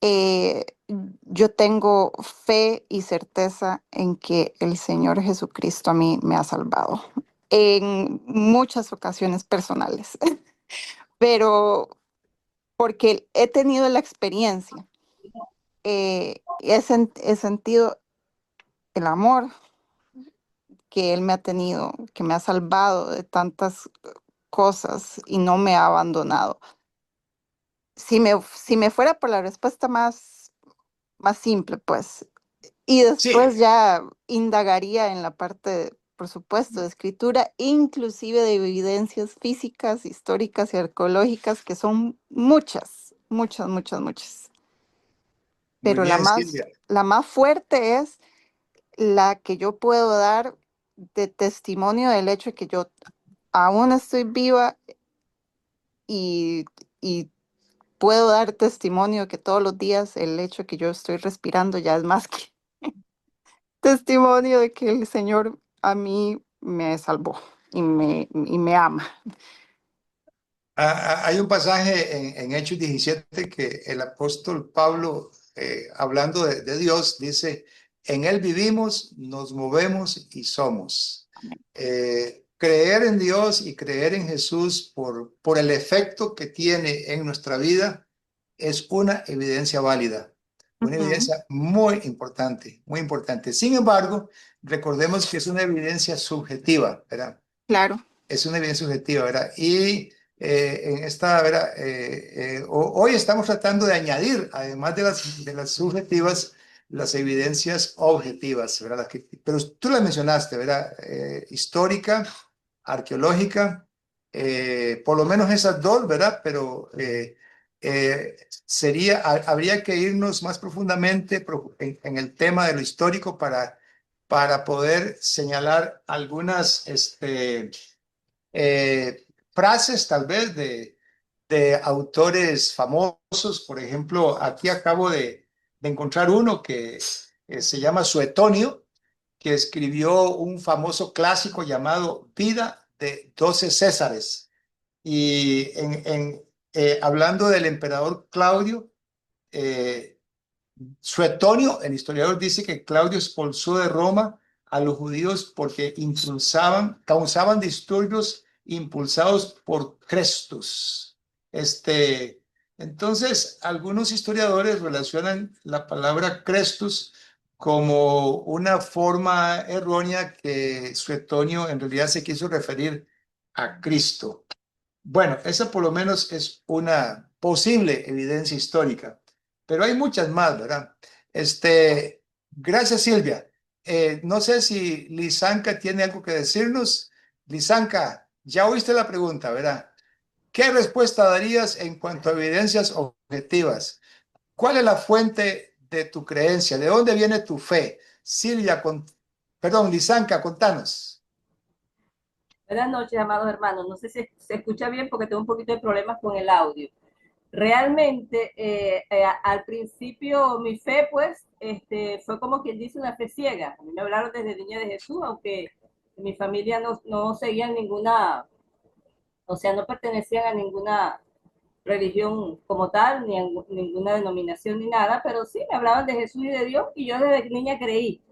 yo tengo fe y certeza en que el Señor Jesucristo a mí me ha salvado en muchas ocasiones personales, pero porque he tenido la experiencia, he sentido el amor que Él me ha tenido, que me ha salvado de tantas cosas y no me ha abandonado. Si me fuera por la respuesta más más simple, pues. Y Sí, después ya indagaría en la parte, por supuesto, de escritura, inclusive de evidencias físicas, históricas y arqueológicas, que son muchas, muchas, muchas, muchas. muy Pero bien, Silvia. la más fuerte es la que yo puedo dar de testimonio del hecho de que yo aún estoy viva y, y puedo dar testimonio que todos los días el hecho de que yo estoy respirando ya es más que testimonio de que el Señor a mí me salvó y me ama. Hay un pasaje en Hechos 17 que el apóstol Pablo, hablando de Dios, dice, en Él vivimos, nos movemos y somos. Creer en Dios y creer en Jesús por el efecto que tiene en nuestra vida es una evidencia válida, una Ujú, evidencia muy importante, muy importante. Sin embargo, recordemos que es una evidencia subjetiva, ¿verdad? claro. Es una evidencia subjetiva, ¿verdad? Y en esta, ¿verdad? Hoy estamos tratando de añadir, además de las subjetivas, las evidencias objetivas, ¿verdad? Pero tú las mencionaste, ¿verdad? Histórica, arqueológica, por lo menos esas dos, ¿verdad? Pero habría que irnos más profundamente en el tema de lo histórico para poder señalar algunas, frases tal vez de autores famosos. Por ejemplo, aquí acabo de encontrar uno que se llama Suetonio, que escribió un famoso clásico llamado Vida de 12 Césares. Y hablando del emperador Claudio, eh, Suetonio, el historiador, dice que Claudio expulsó de Roma a los judíos porque causaban disturbios impulsados por Crestus. Entonces, algunos historiadores relacionan la palabra Crestus como una forma errónea que Suetonio en realidad se quiso referir a Cristo. Bueno, esa por lo menos es una posible evidencia histórica, pero hay muchas más, ¿verdad? Gracias, Silvia. No sé si Lisanka tiene algo que decirnos. Lisanka, ya oíste la pregunta, ¿verdad? ¿Qué respuesta darías en cuanto a evidencias objetivas? ¿Cuál es la fuente de tu creencia? ¿De dónde viene tu fe? Silvia, perdón, Lisanka, contanos. Buenas noches, amados hermanos. No sé si se escucha bien porque tengo un poquito de problemas con el audio. Realmente, al principio mi fe, pues, fue como quien dice una fe ciega. A mí me hablaron desde niña de Jesús, aunque mi familia no seguían ninguna, o sea, no pertenecían a ninguna religión como tal, ni a ninguna denominación ni nada, pero sí me hablaban de Jesús y de Dios y yo desde niña creí.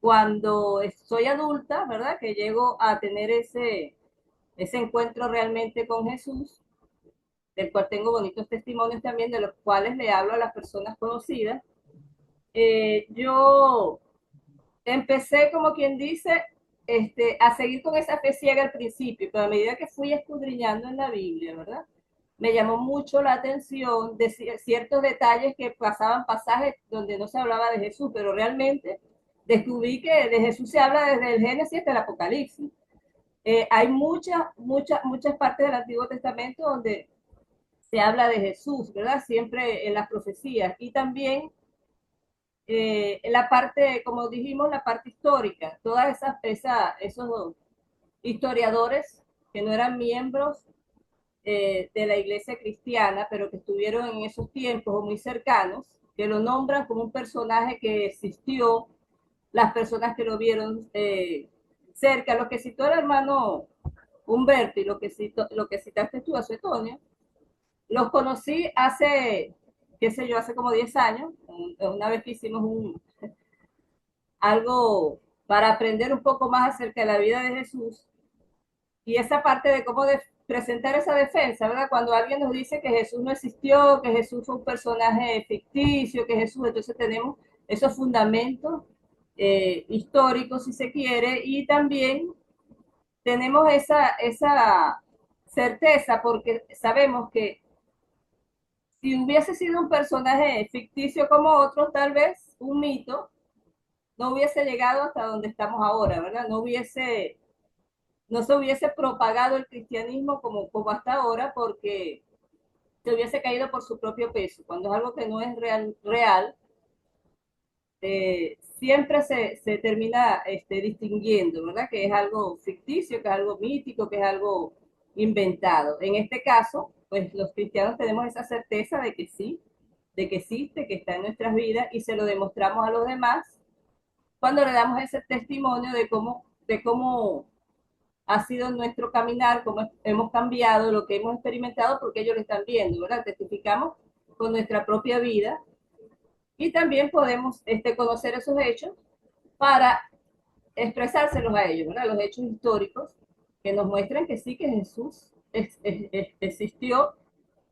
Cuando soy adulta, ¿verdad? Que llego a tener ese encuentro realmente con Jesús, del cual tengo bonitos testimonios también, de los cuales le hablo a las personas conocidas. Yo empecé, como quien dice, a seguir con esa fe ciega al principio, pero a medida que fui escudriñando en la Biblia, ¿verdad? Me llamó mucho la atención de ciertos detalles que pasaban pasajes donde no se hablaba de Jesús, pero realmente descubrí que de Jesús se habla desde el Génesis hasta el Apocalipsis. Hay muchas partes del Antiguo Testamento donde se habla de Jesús, ¿verdad? Siempre en las profecías. Y también en la parte, como dijimos, la parte histórica. Todas esos historiadores que no eran miembros de la iglesia cristiana, pero que estuvieron en esos tiempos o muy cercanos, que lo nombran como un personaje que existió, las personas que lo vieron cerca, lo que citó el hermano Humberto y lo que citaste tú, a Suetonio, los conocí hace, qué sé yo, hace como 10 años, una vez que hicimos algo para aprender un poco más acerca de la vida de Jesús y esa parte de cómo presentar esa defensa, ¿verdad? Cuando alguien nos dice que Jesús no existió, que Jesús fue un personaje ficticio, que Jesús, entonces tenemos esos fundamentos históricos, si se quiere, y también tenemos esa certeza porque sabemos que si hubiese sido un personaje ficticio como otros, tal vez un mito, no hubiese llegado hasta donde estamos ahora, ¿verdad? No se hubiese propagado el cristianismo como hasta ahora, porque se hubiese caído por su propio peso. Cuando es algo que no es real, siempre se termina distinguiendo, ¿verdad? Que es algo ficticio, que es algo mítico, que es algo inventado. En este caso, pues los cristianos tenemos esa certeza de que sí, de que existe, que está en nuestras vidas, y se lo demostramos a los demás cuando le damos ese testimonio de cómo ha sido nuestro caminar, cómo hemos cambiado, lo que hemos experimentado, porque ellos lo están viendo, ¿verdad? Testificamos con nuestra propia vida, y también podemos conocer esos hechos para expresárselos a ellos, ¿verdad? Los hechos históricos que nos muestran que sí, que Jesús existió,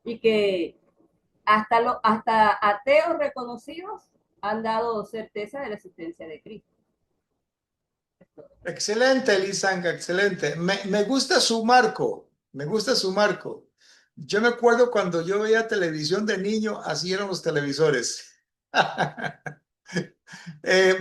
y que hasta ateos reconocidos han dado certeza de la existencia de Cristo. Excelente, Lisanka, excelente. Me gusta su marco, me gusta su marco. Yo me acuerdo cuando yo veía televisión de niño, así eran los televisores.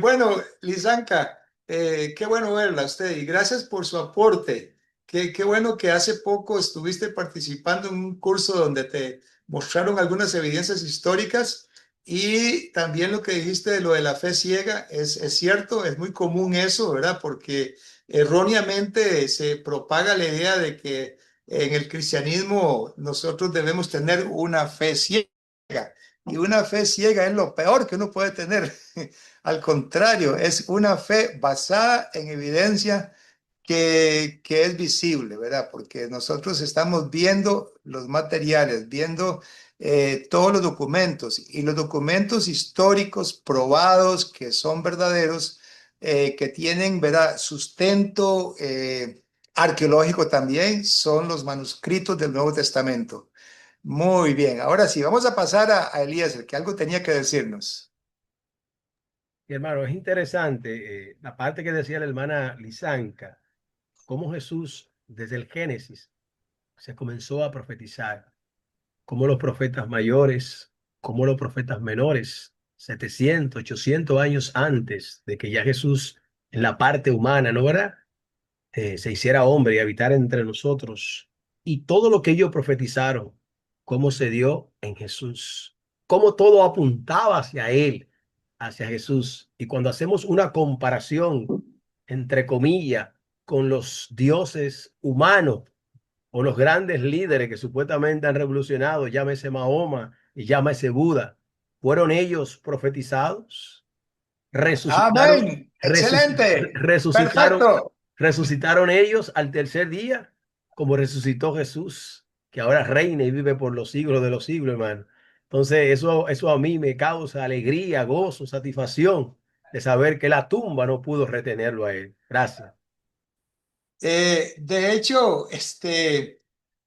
Bueno, Lisanka, qué bueno verla a usted y gracias por su aporte. Qué bueno que hace poco estuviste participando en un curso donde te mostraron algunas evidencias históricas y también lo que dijiste de lo de la fe ciega es cierto, es muy común eso, ¿verdad? Porque erróneamente se propaga la idea de que en el cristianismo nosotros debemos tener una fe ciega y una fe ciega es lo peor que uno puede tener. Al contrario, es una fe basada en evidencia que es visible, ¿verdad? Porque nosotros estamos viendo los materiales, viendo todos los documentos y los documentos históricos probados que son verdaderos, que tienen, ¿verdad? Sustento arqueológico también, son los manuscritos del Nuevo Testamento. Muy bien, ahora sí, vamos a pasar a Eliezer, que algo tenía que decirnos. Y hermano, es interesante la parte que decía la hermana Lisanka, cómo Jesús desde el Génesis se comenzó a profetizar, cómo los profetas mayores, cómo los profetas menores, 700, 800 años antes de que ya Jesús en la parte humana, ¿no verdad? Se hiciera hombre y habitara entre nosotros. Y todo lo que ellos profetizaron, cómo se dio en Jesús, cómo todo apuntaba hacia Él, hacia Jesús. Y cuando hacemos una comparación, entre comillas, con los dioses humanos o los grandes líderes que supuestamente han revolucionado, llámese Mahoma y llámese Buda, ¿fueron ellos profetizados? Resucitaron, Amén. Excelente. resucitaron, Perfecto. resucitaron ellos al tercer día, como resucitó Jesús, que ahora reina y vive por los siglos de los siglos, hermano. Entonces, eso a mí me causa alegría, gozo, satisfacción de saber que la tumba no pudo retenerlo a él. Gracias. De hecho,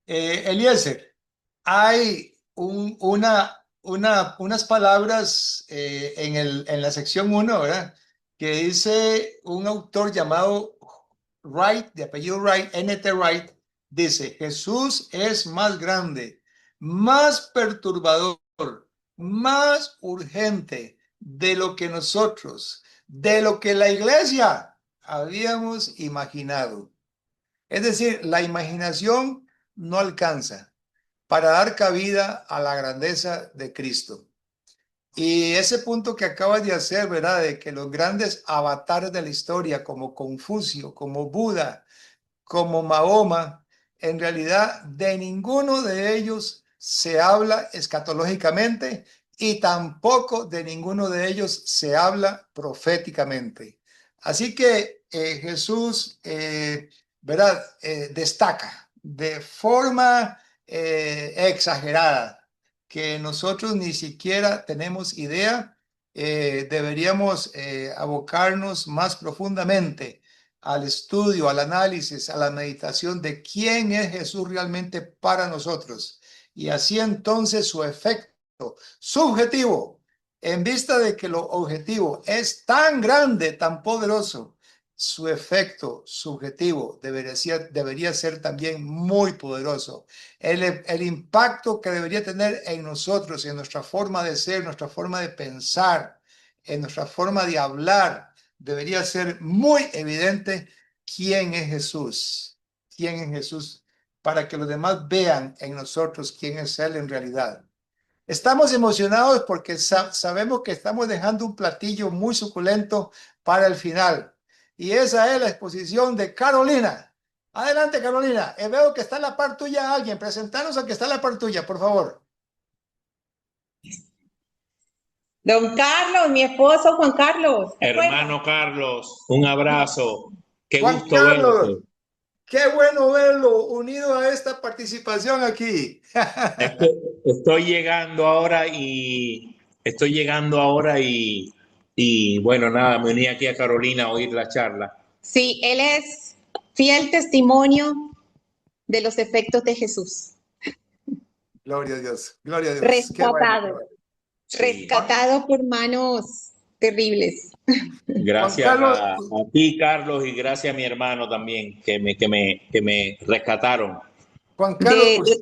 Eliezer, hay unas palabras en la sección 1, ¿verdad? Que dice un autor llamado Wright, de apellido Wright, N.T. Wright, dice, Jesús es más grande, más perturbador, más urgente de lo que nosotros, de lo que la iglesia habíamos imaginado. Es decir, la imaginación no alcanza para dar cabida a la grandeza de Cristo. Y ese punto que acabas de hacer, ¿verdad? De que los grandes avatares de la historia, como Confucio, como Buda, como Mahoma, en realidad de ninguno de ellos se habla escatológicamente y tampoco de ninguno de ellos se habla proféticamente. Así que Jesús, ¿verdad? Destaca de forma exagerada que nosotros ni siquiera tenemos idea. Deberíamos abocarnos más profundamente al estudio, al análisis, a la meditación de quién es Jesús realmente para nosotros. Y así entonces su efecto subjetivo, en vista de que lo objetivo es tan grande, tan poderoso, su efecto subjetivo debería ser también muy poderoso. El impacto que debería tener en nosotros, en nuestra forma de ser, nuestra forma de pensar, en nuestra forma de hablar, debería ser muy evidente quién es Jesús. ¿Quién es Jesús? Para que los demás vean en nosotros quién es Él en realidad. Estamos emocionados porque sabemos que estamos dejando un platillo muy suculento para el final. Y esa es la exposición de Carolina. Adelante, Carolina. Veo que está en la par tuya alguien. Presentanos a que está en la par tuya, por favor. Don Carlos, mi esposo Juan Carlos. Hermano Carlos, un abrazo. Qué Juan gusto Carlos, verte. qué bueno verlo unido a esta participación aquí. Estoy llegando ahora y bueno, nada, me uní aquí a Carolina a oír la charla. Sí, él es fiel testimonio de los efectos de Jesús. Gloria a Dios, gloria a Dios. Rescatado, rescatado por manos terribles. Gracias a ti, Carlos, y gracias a mi hermano también, que me rescataron. Juan Carlos,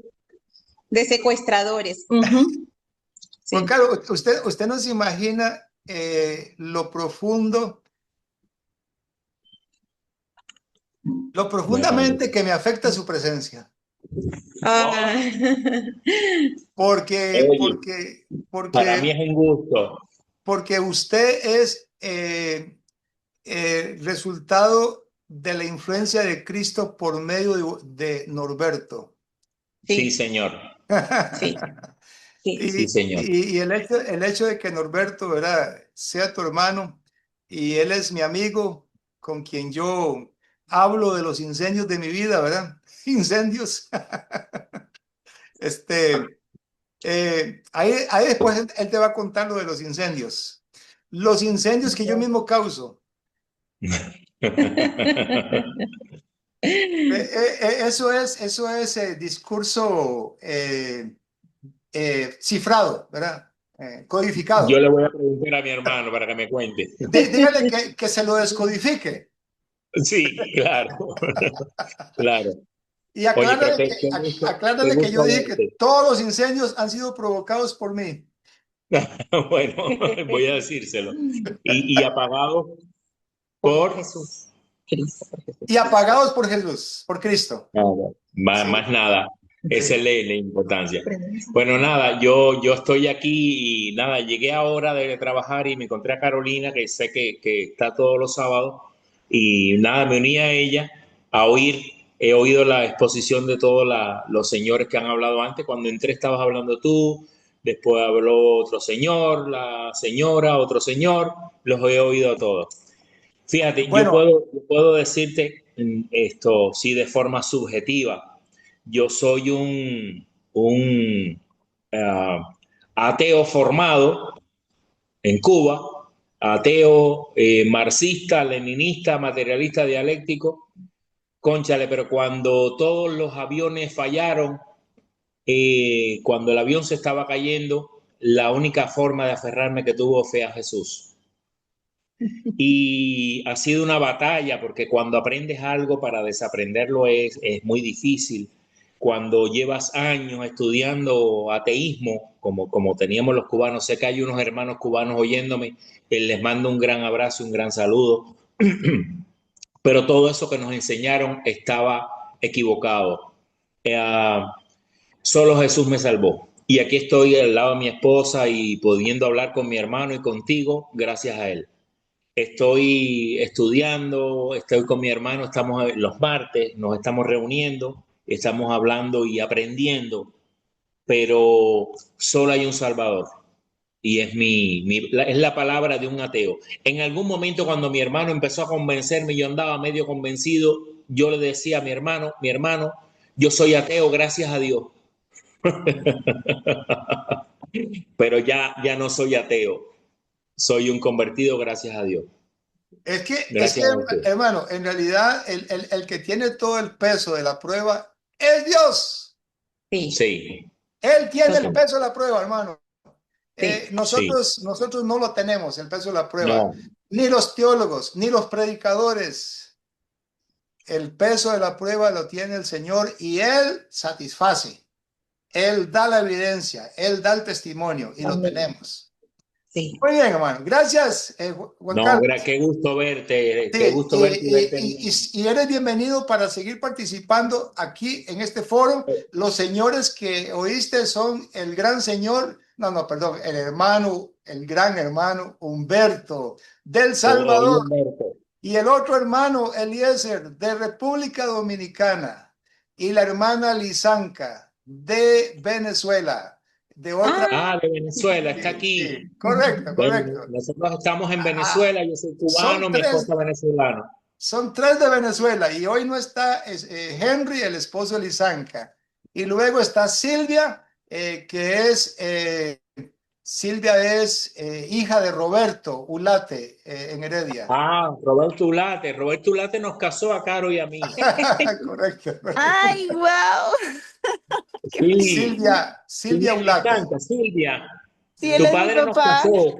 de secuestradores. Juan Carlos, usted no se imagina lo profundamente que me afecta su presencia. Porque para mí es un gusto. Porque usted es resultado de la influencia de Cristo por medio de Norberto. Sí, señor. Sí. Sí, señor. Y el hecho de que Norberto, ¿verdad?, sea tu hermano y él es mi amigo con quien yo hablo de los incendios de mi vida, ¿verdad? Incendios. Ahí después él te va a contar lo de los incendios. Los incendios que yo mismo causo. Eso es discurso cifrado, ¿verdad? Codificado. Yo le voy a preguntar a mi hermano para que me cuente. Dígale que se lo descodifique. Sí, claro. Claro. Y aclárale que yo dije que todos los incendios han sido provocados por mí. Bueno, voy a decírselo. Y apagados por Jesús. Y apagados por Jesús, por Cristo. Más nada. Esa es la importancia. Bueno, nada, yo estoy aquí y nada, llegué ahora de trabajar y me encontré a Carolina, que sé que está todos los sábados, y nada, me uní a ella a oír. He oído la exposición de todos los señores que han hablado antes. Cuando entré estabas hablando tú, después habló otro señor, la señora, otro señor, los he oído a todos. Fíjate, bueno, yo puedo decirte esto, sí, de forma subjetiva. Yo soy un ateo formado en Cuba, ateo marxista, leninista, materialista, dialéctico. Cónchale, pero cuando todos los aviones fallaron, cuando el avión se estaba cayendo, la única forma de aferrarme que tuvo fue a Jesús. Y ha sido una batalla, porque cuando aprendes algo, para desaprenderlo es muy difícil. Cuando llevas años estudiando ateísmo, como teníamos los cubanos, sé que hay unos hermanos cubanos oyéndome, les mando un gran abrazo, un gran saludo. Pero todo eso que nos enseñaron estaba equivocado. Solo Jesús me salvó. Y aquí estoy al lado de mi esposa y pudiendo hablar con mi hermano y contigo gracias a él. Estoy estudiando, estoy con mi hermano, estamos los martes, nos estamos reuniendo, estamos hablando y aprendiendo, pero solo hay un Salvador. Y es la palabra de un ateo. En algún momento cuando mi hermano empezó a convencerme, yo andaba medio convencido, yo le decía a mi hermano, yo soy ateo, gracias a Dios. Pero ya no soy ateo, soy un convertido, gracias a Dios. Es que hermano, en realidad el que tiene todo el peso de la prueba es Dios. Sí. Él tiene el peso de la prueba, hermano. Nosotros no lo tenemos, el peso de la prueba. No. Ni los teólogos, ni los predicadores. El peso de la prueba lo tiene el Señor y Él satisface. Él da la evidencia, Él da el testimonio y lo tenemos. Sí. Muy bien, hermano. Gracias, Juan Carlos. Qué gusto verte. Sí, qué gusto verte. Y eres bienvenido para seguir participando aquí en este foro. Los señores que oíste son el gran señor, perdón, el gran hermano Humberto del Salvador. Y el otro hermano, Eliezer, de República Dominicana. Y la hermana Lisanka, de Venezuela. De Venezuela, está aquí. Sí, correcto. Nosotros estamos en Venezuela, yo soy cubano, mi esposa venezolana. Son 3 de Venezuela y hoy no está Henry, el esposo de Lisanka. Y luego está Silvia, Silvia es hija de Roberto Ulate en Heredia. Roberto Ulate. Roberto Ulate nos casó a Caro y a mí. Correcto. ¡Ay, wow! Sí. Silvia Ulate. Silvia. Sí, Tu padre nos casó.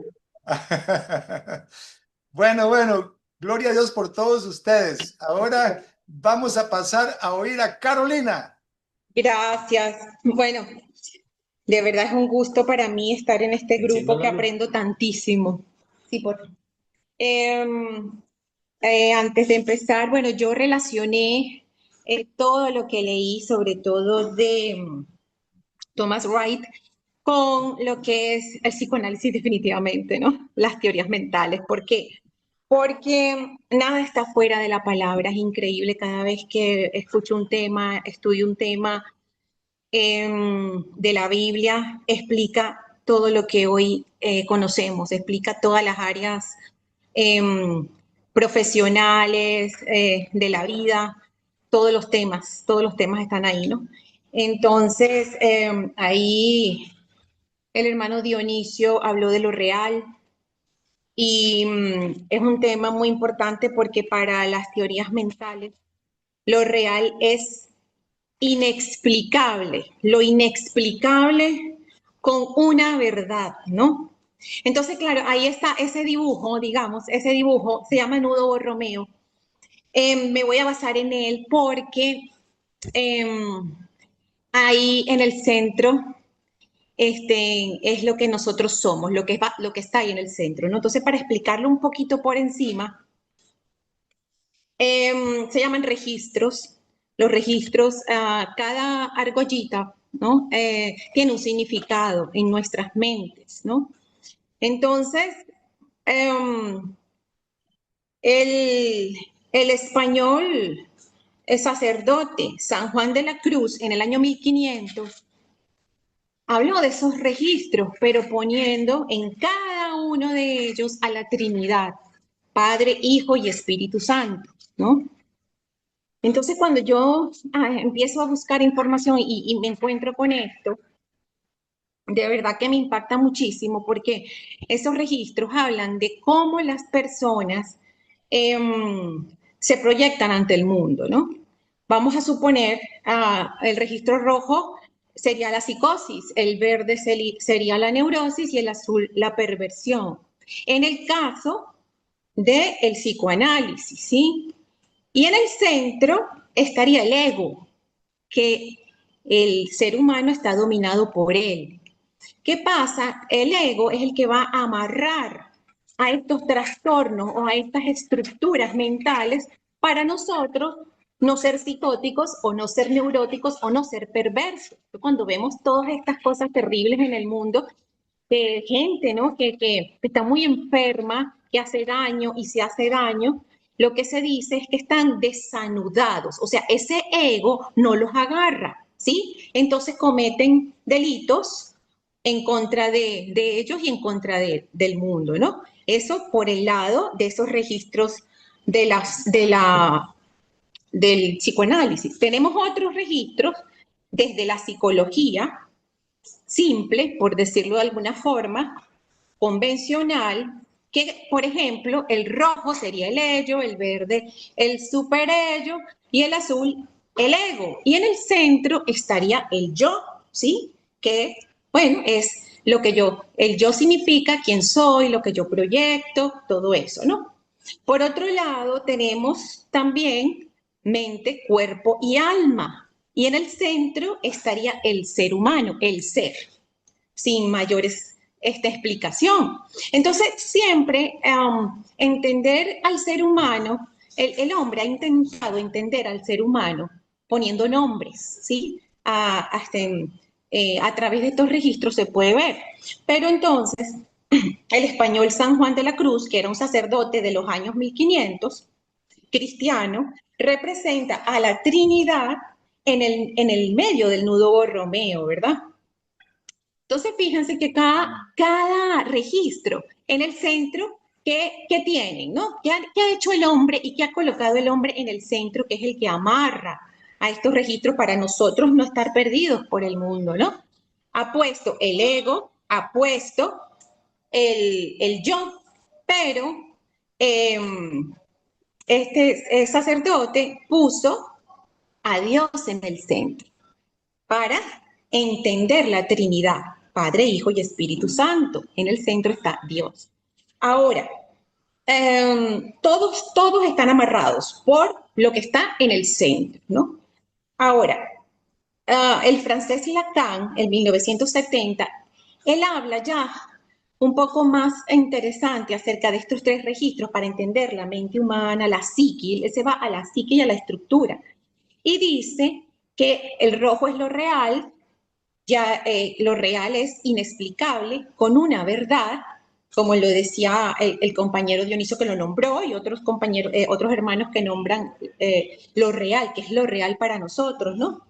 Bueno, gloria a Dios por todos ustedes. Ahora vamos a pasar a oír a Carolina. Gracias. Bueno, de verdad es un gusto para mí estar en este grupo que aprendo tantísimo. Sí, por favor. Antes de empezar, bueno, yo relacioné todo lo que leí, sobre todo de Thomas Wright, con lo que es el psicoanálisis definitivamente, ¿no? Las teorías mentales. ¿Por qué? Porque nada está fuera de la palabra. Es increíble cada vez que escucho un tema, estudio un tema de la Biblia, explica todo lo que hoy conocemos, explica todas las áreas profesionales de la vida, todos los temas están ahí, ¿no? Entonces, ahí el hermano Dionisio habló de lo real y es un tema muy importante porque para las teorías mentales lo real es inexplicable, lo inexplicable con una verdad, ¿no? Entonces, claro, ahí está ese dibujo, digamos, ese dibujo se llama Nudo Borromeo. Me voy a basar en él porque ahí en el centro es lo que nosotros somos, lo que está ahí en el centro, ¿no? Entonces, para explicarlo un poquito por encima, se llaman registros. Los registros, cada argollita, ¿no? Tiene un significado en nuestras mentes, ¿no? Entonces, el español, el sacerdote San Juan de la Cruz, en el año 1500, habló de esos registros, pero poniendo en cada uno de ellos a la Trinidad, Padre, Hijo y Espíritu Santo, ¿no? Entonces, cuando yo empiezo a buscar información y me encuentro con esto, de verdad que me impacta muchísimo porque esos registros hablan de cómo las personas se proyectan ante el mundo, ¿no? Vamos a suponer, el registro rojo sería la psicosis, el verde sería la neurosis y el azul la perversión. En el caso del psicoanálisis, ¿sí? Y en el centro estaría el ego, que el ser humano está dominado por él. ¿Qué pasa? El ego es el que va a amarrar a estos trastornos o a estas estructuras mentales para nosotros no ser psicóticos o no ser neuróticos o no ser perversos. Cuando vemos todas estas cosas terribles en el mundo, gente, ¿no? que está muy enferma, que hace daño y se hace daño, lo que se dice es que están desanudados, o sea, ese ego no los agarra, ¿sí? Entonces cometen delitos en contra de ellos y en contra del mundo, ¿no? Eso por el lado de esos registros del psicoanálisis. Tenemos otros registros desde la psicología simple, por decirlo de alguna forma, convencional, que, por ejemplo, el rojo sería el ello, el verde el superello y el azul el ego. Y en el centro estaría el yo, ¿sí? Que, bueno, es el yo significa quién soy, lo que yo proyecto, todo eso, ¿no? Por otro lado, tenemos también mente, cuerpo y alma. Y en el centro estaría el ser humano, el ser, sin mayores explicación. Entonces, siempre entender al ser humano, el hombre ha intentado entender al ser humano poniendo nombres, ¿sí? A través de estos registros se puede ver. Pero entonces, el español San Juan de la Cruz, que era un sacerdote de los años 1500, cristiano, representa a la Trinidad en el medio del nudo borromeo, ¿verdad? Entonces, fíjense que cada registro en el centro, ¿qué tienen, no? ¿Qué ha hecho el hombre y qué ha colocado el hombre en el centro, que es el que amarra a estos registros para nosotros no estar perdidos por el mundo, ¿no? Ha puesto el ego, ha puesto el yo, pero este sacerdote puso a Dios en el centro para entender la Trinidad, Padre, Hijo y Espíritu Santo. En el centro está Dios. Ahora, todos están amarrados por lo que está en el centro, ¿no? Ahora, el francés Lacan, en 1970, él habla ya un poco más interesante acerca de estos tres registros para entender la mente humana, la psique. Él se va a la psique y a la estructura. Y dice que el rojo es lo real, ya lo real es inexplicable, con una verdad, como lo decía el compañero Dionisio que lo nombró, y otros compañeros, otros hermanos que nombran lo real, que es lo real para nosotros, ¿no?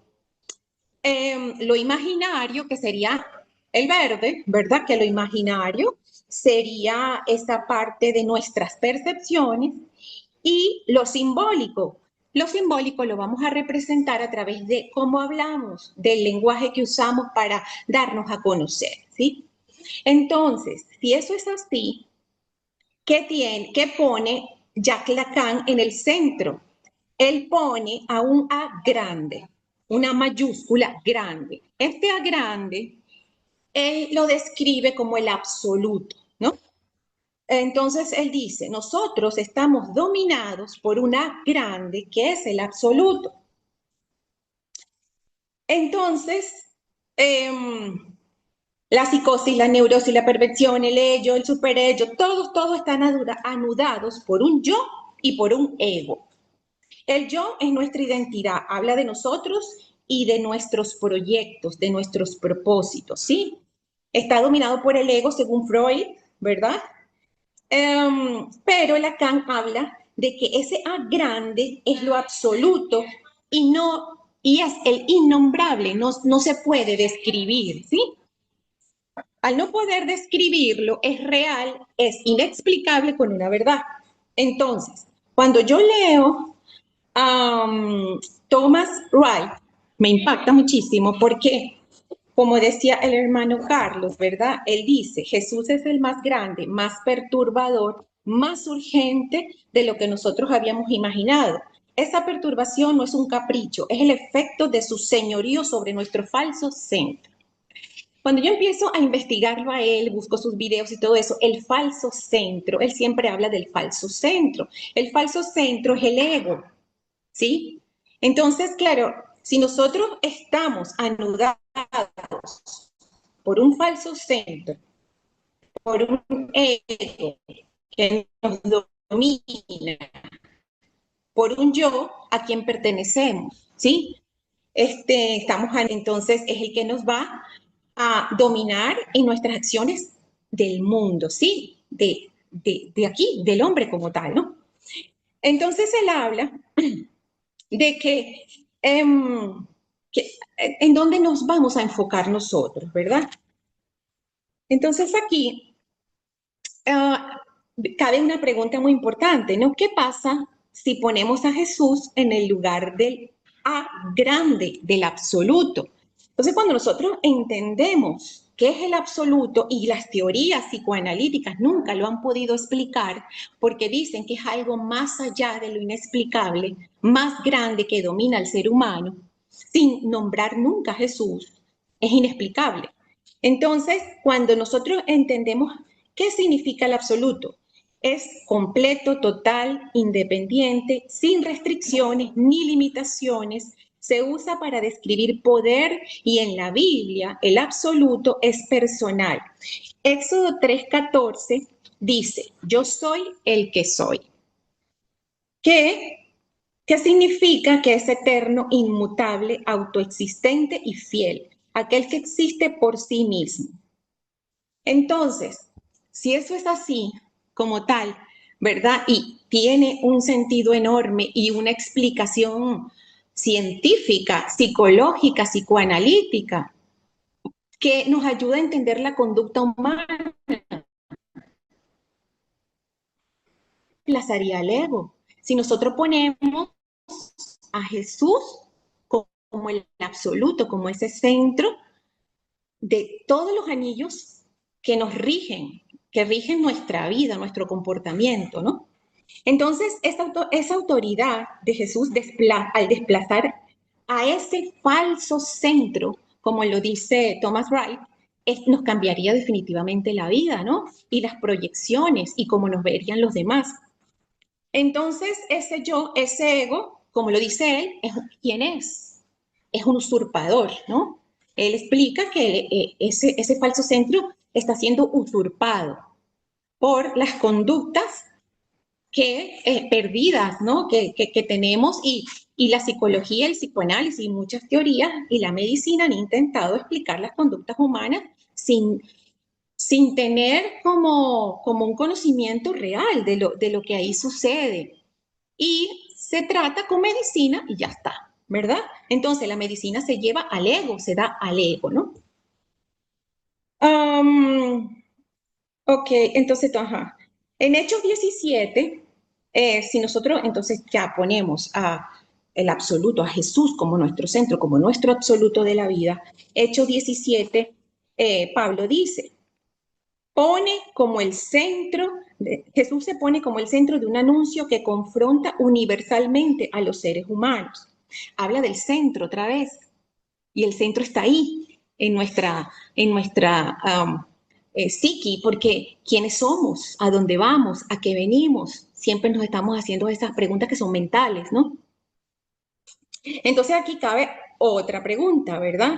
Lo imaginario, que sería el verde, ¿verdad? Que lo imaginario sería esa parte de nuestras percepciones, y lo simbólico. Lo simbólico lo vamos a representar a través de cómo hablamos, del lenguaje que usamos para darnos a conocer, ¿sí? Entonces, si eso es así, ¿qué pone Jacques Lacan en el centro? Él pone a un A grande, una mayúscula grande. Este A grande, él lo describe como el absoluto, ¿no? Entonces él dice, nosotros estamos dominados por una grande que es el absoluto. Entonces, la psicosis, la neurosis, la perversión, el ello, el superello, todos están anudados por un yo y por un ego. El yo es nuestra identidad, habla de nosotros y de nuestros proyectos, de nuestros propósitos, ¿sí? Está dominado por el ego según Freud, ¿verdad? Pero Lacan habla de que ese A grande es lo absoluto y es el innombrable, no se puede describir, ¿sí? Al no poder describirlo, es real, es inexplicable con una verdad. Entonces, cuando yo leo Thomas Wright, me impacta muchísimo porque, como decía el hermano Carlos, ¿verdad? Él dice, Jesús es el más grande, más perturbador, más urgente de lo que nosotros habíamos imaginado. Esa perturbación no es un capricho, es el efecto de su señorío sobre nuestro falso centro. Cuando yo empiezo a investigarlo a él, busco sus videos y todo eso, el falso centro, él siempre habla del falso centro. El falso centro es el ego, ¿sí? Entonces, claro, si nosotros estamos anudados por un falso centro, por un ego que nos domina, por un yo a quien pertenecemos, ¿sí? Entonces es el que nos va a dominar en nuestras acciones del mundo, ¿sí? De aquí, del hombre como tal, ¿no? Entonces él habla de que en dónde nos vamos a enfocar nosotros, ¿verdad? Entonces aquí cabe una pregunta muy importante, ¿no? ¿Qué pasa si ponemos a Jesús en el lugar del A grande, del absoluto? Entonces, cuando nosotros entendemos qué es el absoluto, y las teorías psicoanalíticas nunca lo han podido explicar, porque dicen que es algo más allá de lo inexplicable, más grande que domina al ser humano, sin nombrar nunca a Jesús, es inexplicable. Entonces, cuando nosotros entendemos qué significa el absoluto, es completo, total, independiente, sin restricciones ni limitaciones. Se usa para describir poder y en la Biblia el absoluto es personal. Éxodo 3:14 dice, yo soy el que soy. ¿Qué significa? Que es eterno, inmutable, autoexistente y fiel, aquel que existe por sí mismo. Entonces, si eso es así, como tal, ¿verdad? Y tiene un sentido enorme y una explicación científica, psicológica, psicoanalítica, que nos ayuda a entender la conducta humana, desplazaría el ego. Si nosotros ponemos a Jesús como el absoluto, como ese centro de todos los anillos que nos rigen, que rigen nuestra vida, nuestro comportamiento, ¿no? Entonces, esa autoridad de Jesús al desplazar a ese falso centro, como lo dice Thomas Wright, nos cambiaría definitivamente la vida, ¿no? Y las proyecciones y cómo nos verían los demás. Entonces, ese yo, ese ego, como lo dice él, ¿quién es? Es un usurpador, ¿no? Él explica que ese falso centro está siendo usurpado por las conductas perdidas, ¿no? que tenemos y la psicología, el psicoanálisis y muchas teorías y la medicina han intentado explicar las conductas humanas sin tener como un conocimiento real de lo que ahí sucede. Y se trata con medicina y ya está, ¿verdad? Entonces la medicina se lleva al ego, se da al ego, ¿no? Ok, entonces, ajá. En Hechos 17, si nosotros entonces ya ponemos el absoluto, a Jesús como nuestro centro, como nuestro absoluto de la vida, Hechos 17, Pablo dice, Jesús se pone como el centro de un anuncio que confronta universalmente a los seres humanos. Habla del centro otra vez, y el centro está ahí, en nuestra psiqui, porque ¿quiénes somos? ¿A dónde vamos? ¿A qué venimos? Siempre nos estamos haciendo esas preguntas que son mentales, ¿no? Entonces aquí cabe otra pregunta, ¿verdad?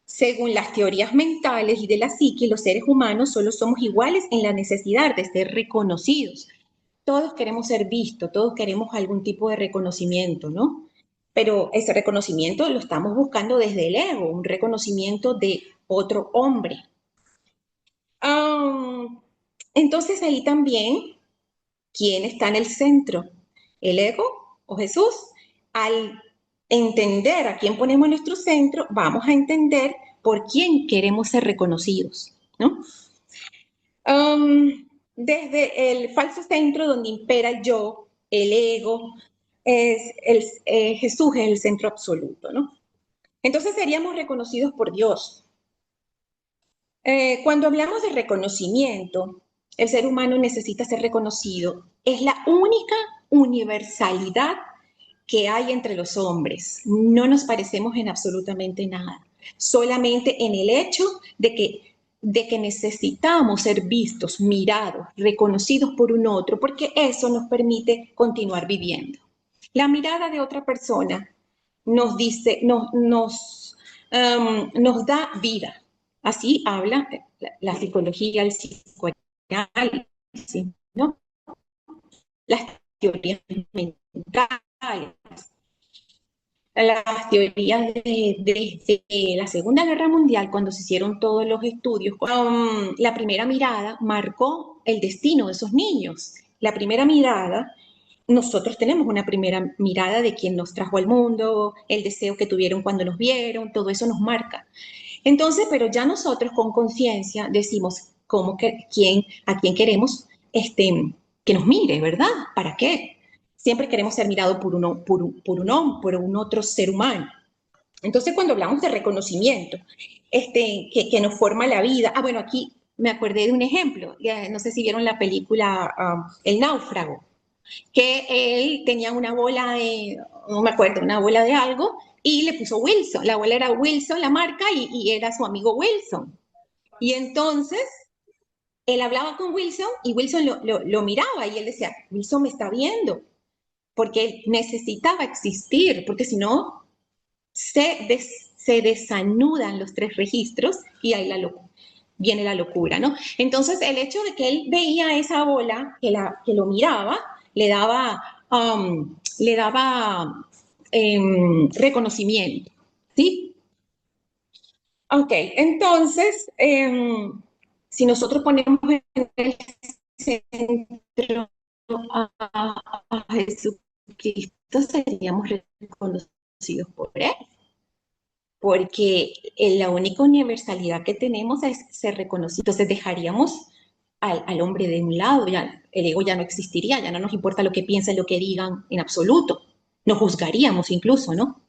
Según las teorías mentales y de la psique, los seres humanos solo somos iguales en la necesidad de ser reconocidos. Todos queremos ser vistos, todos queremos algún tipo de reconocimiento, ¿no? Pero ese reconocimiento lo estamos buscando desde el ego, un reconocimiento de otro hombre. Entonces ahí también, ¿quién está en el centro? ¿El ego o Jesús? Al entender a quién ponemos en nuestro centro, vamos a entender por quién queremos ser reconocidos, ¿no? Desde el falso centro donde impera el yo, el ego, Jesús es el centro absoluto, ¿no? Entonces seríamos reconocidos por Dios. Cuando hablamos de reconocimiento, el ser humano necesita ser reconocido. Es la única universalidad que hay entre los hombres. No nos parecemos en absolutamente nada. Solamente en el hecho de que necesitamos ser vistos, mirados, reconocidos por un otro, porque eso nos permite continuar viviendo. La mirada de otra persona nos dice, nos da vida. Así habla la psicología, el psicoanálisis, ¿no? Las teorías mentales, las teorías desde la Segunda Guerra Mundial, cuando se hicieron todos los estudios, la primera mirada marcó el destino de esos niños. La primera mirada, nosotros tenemos una primera mirada de quién nos trajo al mundo, el deseo que tuvieron cuando nos vieron, todo eso nos marca. Entonces, pero ya nosotros con conciencia decimos a quién queremos que nos mire, ¿verdad? ¿Para qué? Siempre queremos ser mirados por un otro ser humano. Entonces, cuando hablamos de reconocimiento, que nos forma la vida, bueno, aquí me acordé de un ejemplo, no sé si vieron la película El Náufrago, que él tenía una bola no me acuerdo, una bola de algo, y le puso Wilson. La bola era Wilson, la marca, y era su amigo Wilson. Y entonces él hablaba con Wilson y Wilson lo miraba y él decía, Wilson me está viendo, porque él necesitaba existir, porque si no se desanudan los tres registros y ahí viene la locura, ¿no? Entonces el hecho de que él veía esa bola, que lo miraba, le daba reconocimiento, ¿sí? Ok, entonces, si nosotros ponemos en el centro a Jesucristo, seríamos reconocidos por Él, porque la única universalidad que tenemos es ser reconocidos. Entonces dejaríamos al hombre de un lado, ya, el ego ya no existiría, ya no nos importa lo que piensen, lo que digan en absoluto, nos juzgaríamos incluso, ¿no?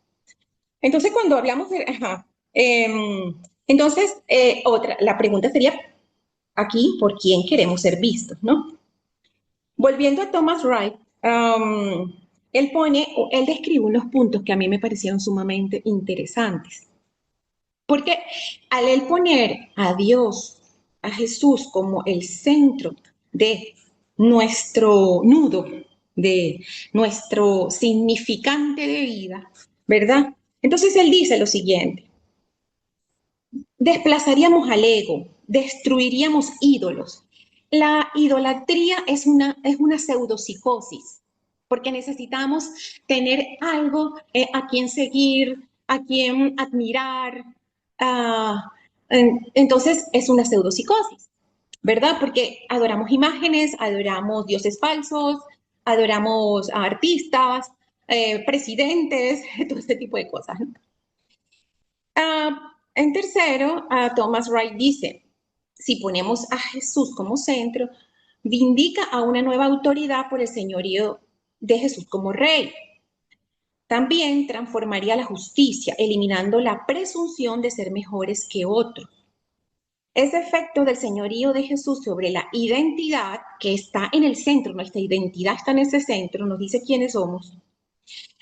Entonces, cuando hablamos de... entonces, la pregunta sería aquí, ¿por quién queremos ser vistos, no? Volviendo a Thomas Wright, él describe unos puntos que a mí me parecieron sumamente interesantes. Porque al él poner a Dios, a Jesús como el centro de nuestro nudo, de nuestro significante de vida, ¿verdad? Entonces él dice lo siguiente: desplazaríamos al ego, destruiríamos ídolos. La idolatría es una pseudopsicosis, porque necesitamos tener algo a quien seguir, a quien admirar. Entonces es una pseudopsicosis, ¿verdad? Porque adoramos imágenes, adoramos dioses falsos, adoramos a artistas, presidentes, todo este tipo de cosas, ¿no? En tercero, Thomas Wright dice, si ponemos a Jesús como centro, vindica a una nueva autoridad por el señorío de Jesús como rey. También transformaría la justicia, eliminando la presunción de ser mejores que otros. Ese efecto del señorío de Jesús sobre la identidad, que está en el centro, nuestra identidad está en ese centro, nos dice quiénes somos,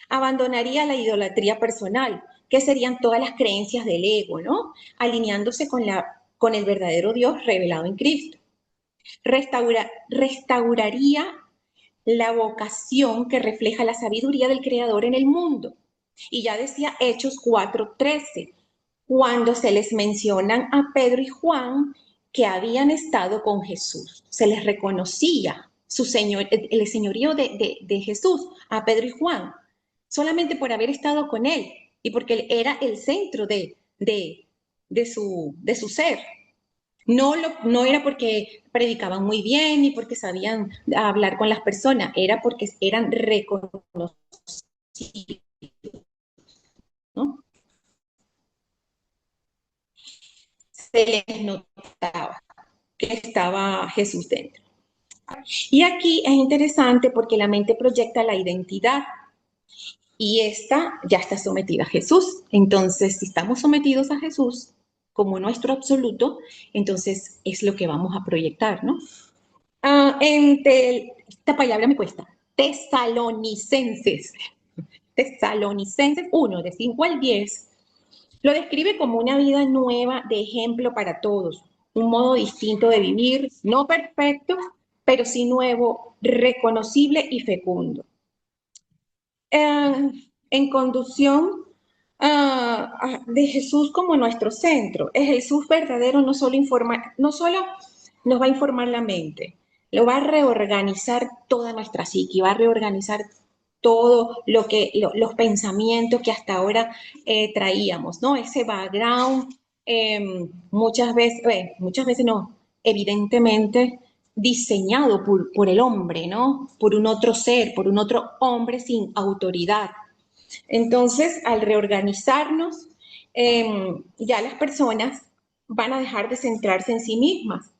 abandonaría la idolatría personal, que serían todas las creencias del ego, ¿no? Alineándose con el verdadero Dios revelado en Cristo. Restauraría la vocación que refleja la sabiduría del Creador en el mundo. Y ya decía Hechos 4:13, cuando se les mencionan a Pedro y Juan que habían estado con Jesús, se les reconocía el señorío de Jesús a Pedro y Juan, solamente por haber estado con él y porque él era el centro de su ser. No era porque predicaban muy bien ni porque sabían hablar con las personas, era porque eran reconocidos, ¿no? Se les notaba que estaba Jesús dentro. Y aquí es interesante porque la mente proyecta la identidad y esta ya está sometida a Esta Entonces, si estamos sometidos a Jesús como nuestro absoluto, entonces es lo que vamos a proyectar, ¿no? Esta palabra me cuesta. Tesalonicenses 1, de 5 al 10, lo describe como una vida nueva de ejemplo para todos, un modo distinto de vivir, no perfecto, pero sí nuevo, reconocible y fecundo. En conducción de Jesús como nuestro centro. El Jesús verdadero no solo nos va a informar la mente, lo va a reorganizar toda nuestra psique, va a reorganizar todo los pensamientos que hasta ahora traíamos, ¿no? Ese background, muchas veces no, evidentemente diseñado por el hombre, ¿no? Por un otro ser, por un otro hombre sin autoridad. Entonces, al reorganizarnos, ya las personas van a dejar de centrarse en sí mismas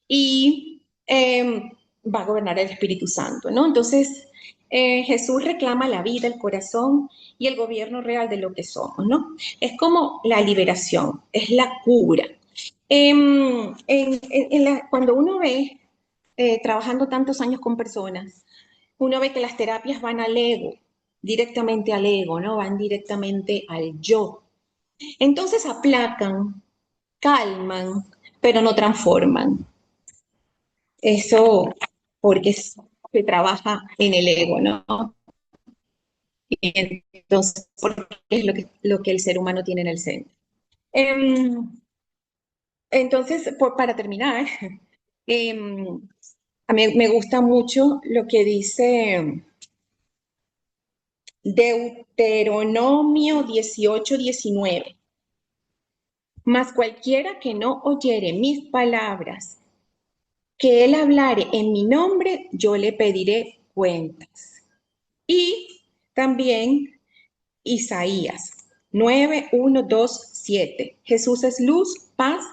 y va a gobernar el Espíritu Santo, ¿no? Entonces, Jesús reclama la vida, el corazón y el gobierno real de lo que somos, ¿no? Es como la liberación, es la cura. Cuando uno ve, trabajando tantos años con personas, uno ve que las terapias van al ego, directamente al ego, ¿no? Van directamente al yo. Entonces aplacan calman, pero no transforman. Eso porque se trabaja en el ego, ¿no? Y entonces, porque es lo que el ser humano tiene en el centro. Entonces, para terminar, a mí me gusta mucho lo que dice Deuteronomio 18:19. Mas cualquiera que no oyere mis palabras, que él hablare en mi nombre, yo le pediré cuentas. Y también Isaías 9:1-2-7. Jesús es luz, paz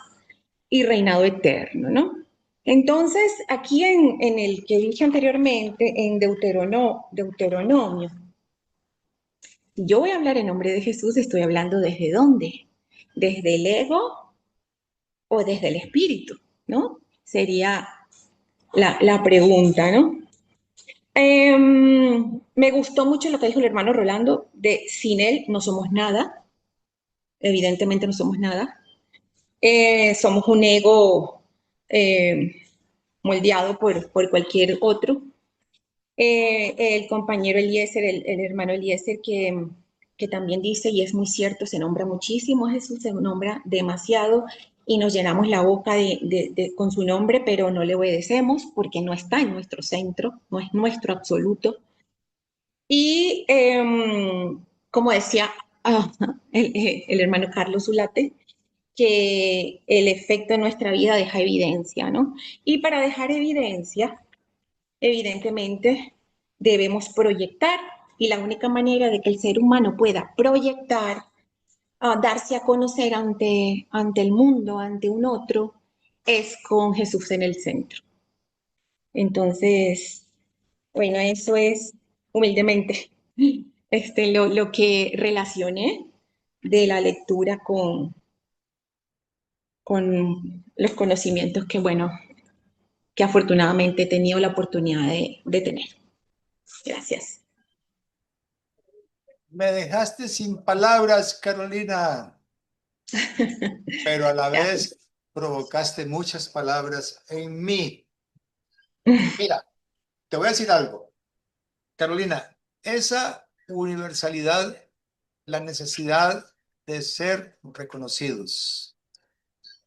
y reinado eterno, ¿no? Entonces, aquí en el que dije anteriormente, en Deuteronomio, si yo voy a hablar en nombre de Jesús, estoy hablando ¿desde dónde? ¿Desde el ego o desde el espíritu? ¿No? Sería la pregunta, ¿no? Me gustó mucho lo que dijo el hermano Rolando, de sin él no somos nada, evidentemente no somos nada. Somos un ego moldeado por cualquier otro. El compañero Eliezer, el hermano Eliezer, que también dice, y es muy cierto, se nombra muchísimo a Jesús, se nombra demasiado y nos llenamos la boca con su nombre, pero no le obedecemos porque no está en nuestro centro, no es nuestro absoluto. Y como decía el hermano Carlos Zulate, que el efecto en nuestra vida deja evidencia, ¿no? Y para dejar evidencia, evidentemente, debemos proyectar. Y la única manera de que el ser humano pueda proyectar, darse a conocer ante el mundo, ante un otro, es con Jesús en el centro. Entonces, bueno, eso es humildemente lo que relacioné de la lectura con los conocimientos que, bueno, que afortunadamente he tenido la oportunidad de tener. Gracias. Me dejaste sin palabras, Carolina, pero a la vez provocaste muchas palabras en mí. Mira, te voy a decir algo, Carolina, esa universalidad, la necesidad de ser reconocidos,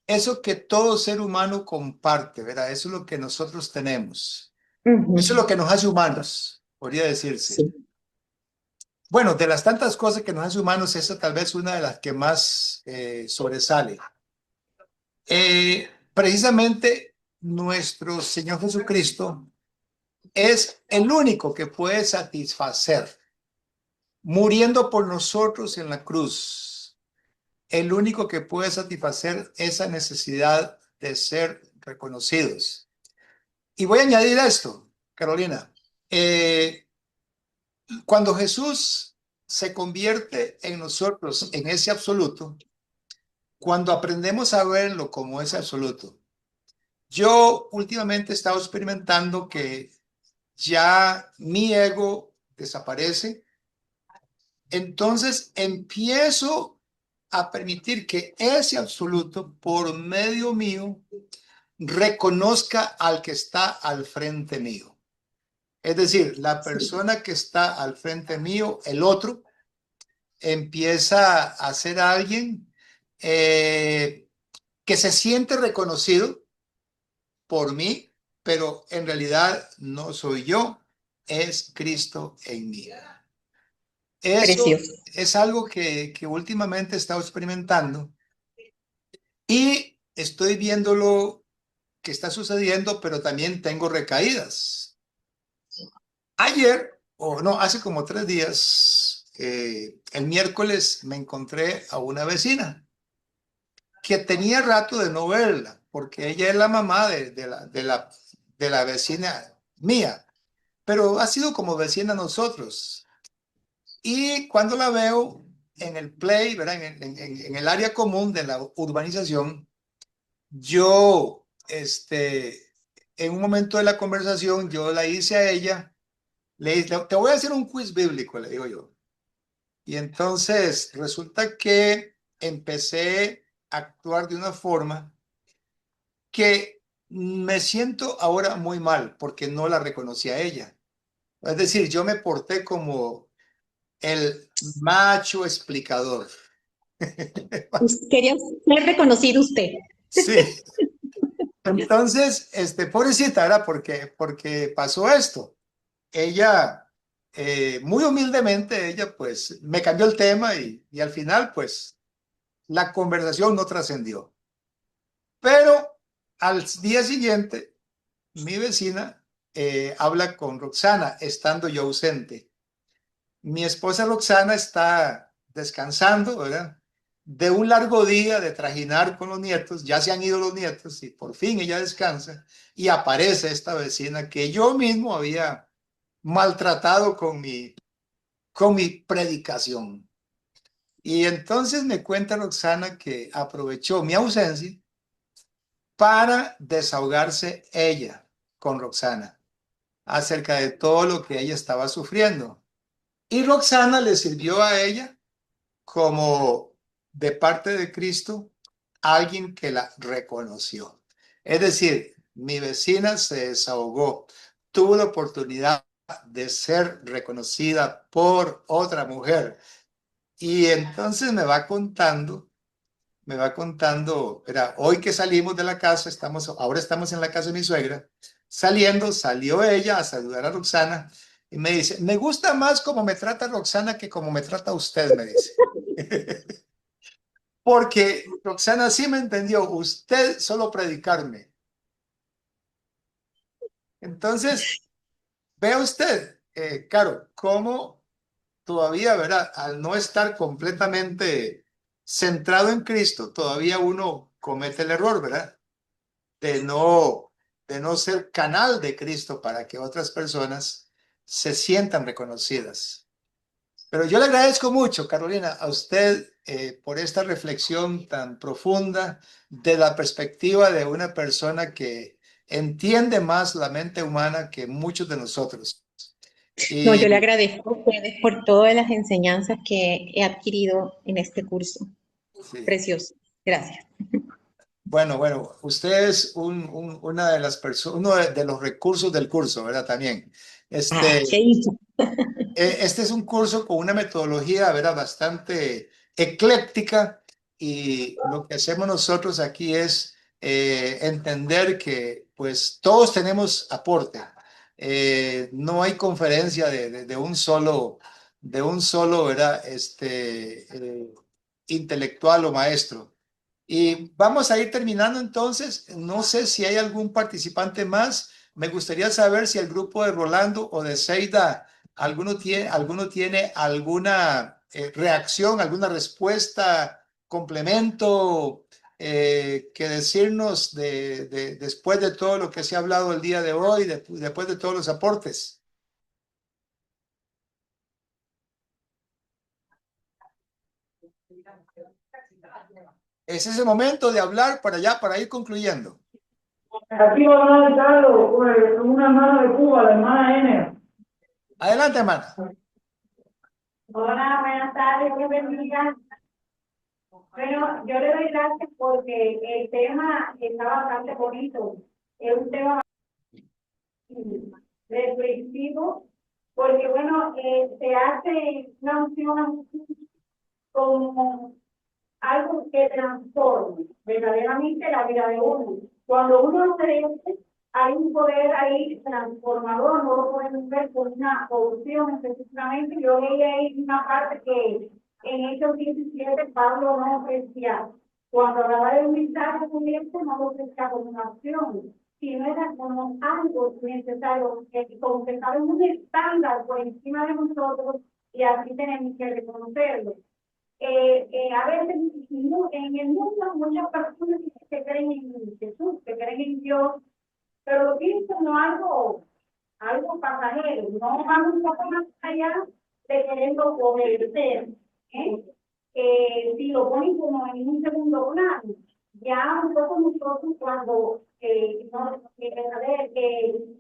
eso que todo ser humano comparte, ¿verdad? Eso es lo que nosotros tenemos. Eso es lo que nos hace humanos, podría decirse. Sí. Bueno, de las tantas cosas que nos hace humanos, esa tal vez una de las que más sobresale. Precisamente nuestro Señor Jesucristo es el único que puede satisfacer, muriendo por nosotros en la cruz, el único que puede satisfacer esa necesidad de ser reconocidos. Y voy a añadir esto, Carolina. Cuando Jesús se convierte en nosotros, en ese absoluto, cuando aprendemos a verlo como ese absoluto, yo últimamente he estado experimentando que ya mi ego desaparece, entonces empiezo a permitir que ese absoluto, por medio mío, reconozca al que está al frente mío. Es decir, la persona que está al frente mío, el otro, empieza a ser alguien que se siente reconocido por mí, pero en realidad no soy yo, es Cristo en mí. Eso Precioso. es algo que últimamente he estado experimentando y estoy viéndolo que está sucediendo, pero también tengo recaídas. Ayer, o no, hace como 3 días, el miércoles me encontré a una vecina que tenía rato de no verla, porque ella es la mamá de la vecina mía, pero ha sido como vecina a nosotros. Y cuando la veo en el play, ¿verdad? En el área común de la urbanización, yo, en un momento de la conversación, yo la hice a ella, le dije, te voy a hacer un quiz bíblico, le digo yo. Y entonces resulta que empecé actuar de una forma que me siento ahora muy mal porque no la reconocí a ella. Es decir, yo me porté como el macho explicador. Quería ser reconocido usted. Sí. Entonces, pobrecita, ¿verdad? Porque pasó esto. Ella, muy humildemente, ella pues me cambió el tema y al final pues la conversación no trascendió. Pero al día siguiente, mi vecina habla con Roxana, estando yo ausente. Mi esposa Roxana está descansando, ¿verdad? De un largo día de trajinar con los nietos, ya se han ido los nietos y por fin ella descansa y aparece esta vecina que yo mismo había maltratado con mi predicación. Y entonces me cuenta Roxana que aprovechó mi ausencia para desahogarse ella con Roxana acerca de todo lo que ella estaba sufriendo. Y Roxana le sirvió a ella como de parte de Cristo alguien que la reconoció. Es decir, mi vecina se desahogó, tuvo la oportunidad de ser reconocida por otra mujer. Y entonces me va contando, era hoy que salimos de la casa, ahora estamos en la casa de mi suegra, salió ella a saludar a Roxana y me dice, me gusta más cómo me trata Roxana que como me trata usted, me dice. Porque Roxana sí me entendió, usted solo predicarme. Entonces, vea usted, Caro, cómo todavía, ¿verdad? Al no estar completamente centrado en Cristo, todavía uno comete el error, ¿verdad? De no ser canal de Cristo para que otras personas se sientan reconocidas. Pero yo le agradezco mucho, Carolina, a usted por esta reflexión tan profunda de la perspectiva de una persona que entiende más la mente humana que muchos de nosotros. No, yo le Y agradezco a ustedes por todas las enseñanzas que he adquirido en este curso. sí. Precioso. Gracias. Bueno, usted es una de las personas, uno de los recursos del curso, ¿verdad? También. ¿Qué hizo? Este es un curso con una metodología, ¿verdad? Bastante ecléctica y lo que hacemos nosotros aquí es entender que pues todos tenemos aporte. No hay conferencia de un solo, ¿verdad? Intelectual o maestro. Y vamos a ir terminando entonces. No sé si hay algún participante más. Me gustaría saber si el grupo de Rolando o de Seida, alguno tiene alguna reacción, alguna respuesta, complemento que decirnos después de todo lo que se ha hablado el día de hoy, después de todos los aportes. Ese es el momento de hablar para ir concluyendo. Aquí va a hablar Carlos, una hermana de Cuba, la hermana Enea. Adelante, hermana. Hola, buenas tardes, Dios bendiga. Bueno, yo le doy gracias porque el tema está bastante bonito. Es un tema reflexivo, porque bueno, se hace una unción como algo que transforma verdaderamente la vida de uno. Cuando uno crece, hay un poder ahí transformador, no lo podemos ver por una opción específicamente. Yo leí ahí una parte que en Hechos 17 Pablo no ofrecía. Cuando hablaba de un mensaje cubierto, no lo ofrecía como una opción, sino era como algo necesario, que concentraron un estándar por encima de nosotros y así tenemos que reconocerlo. A veces en el mundo muchas personas que creen en Jesús, que creen en Dios, pero lo piensan no algo pasajero, no vamos un poco más allá de quererlo obedecer. Si lo ponen como en un segundo plano, ya un poco nosotros cuando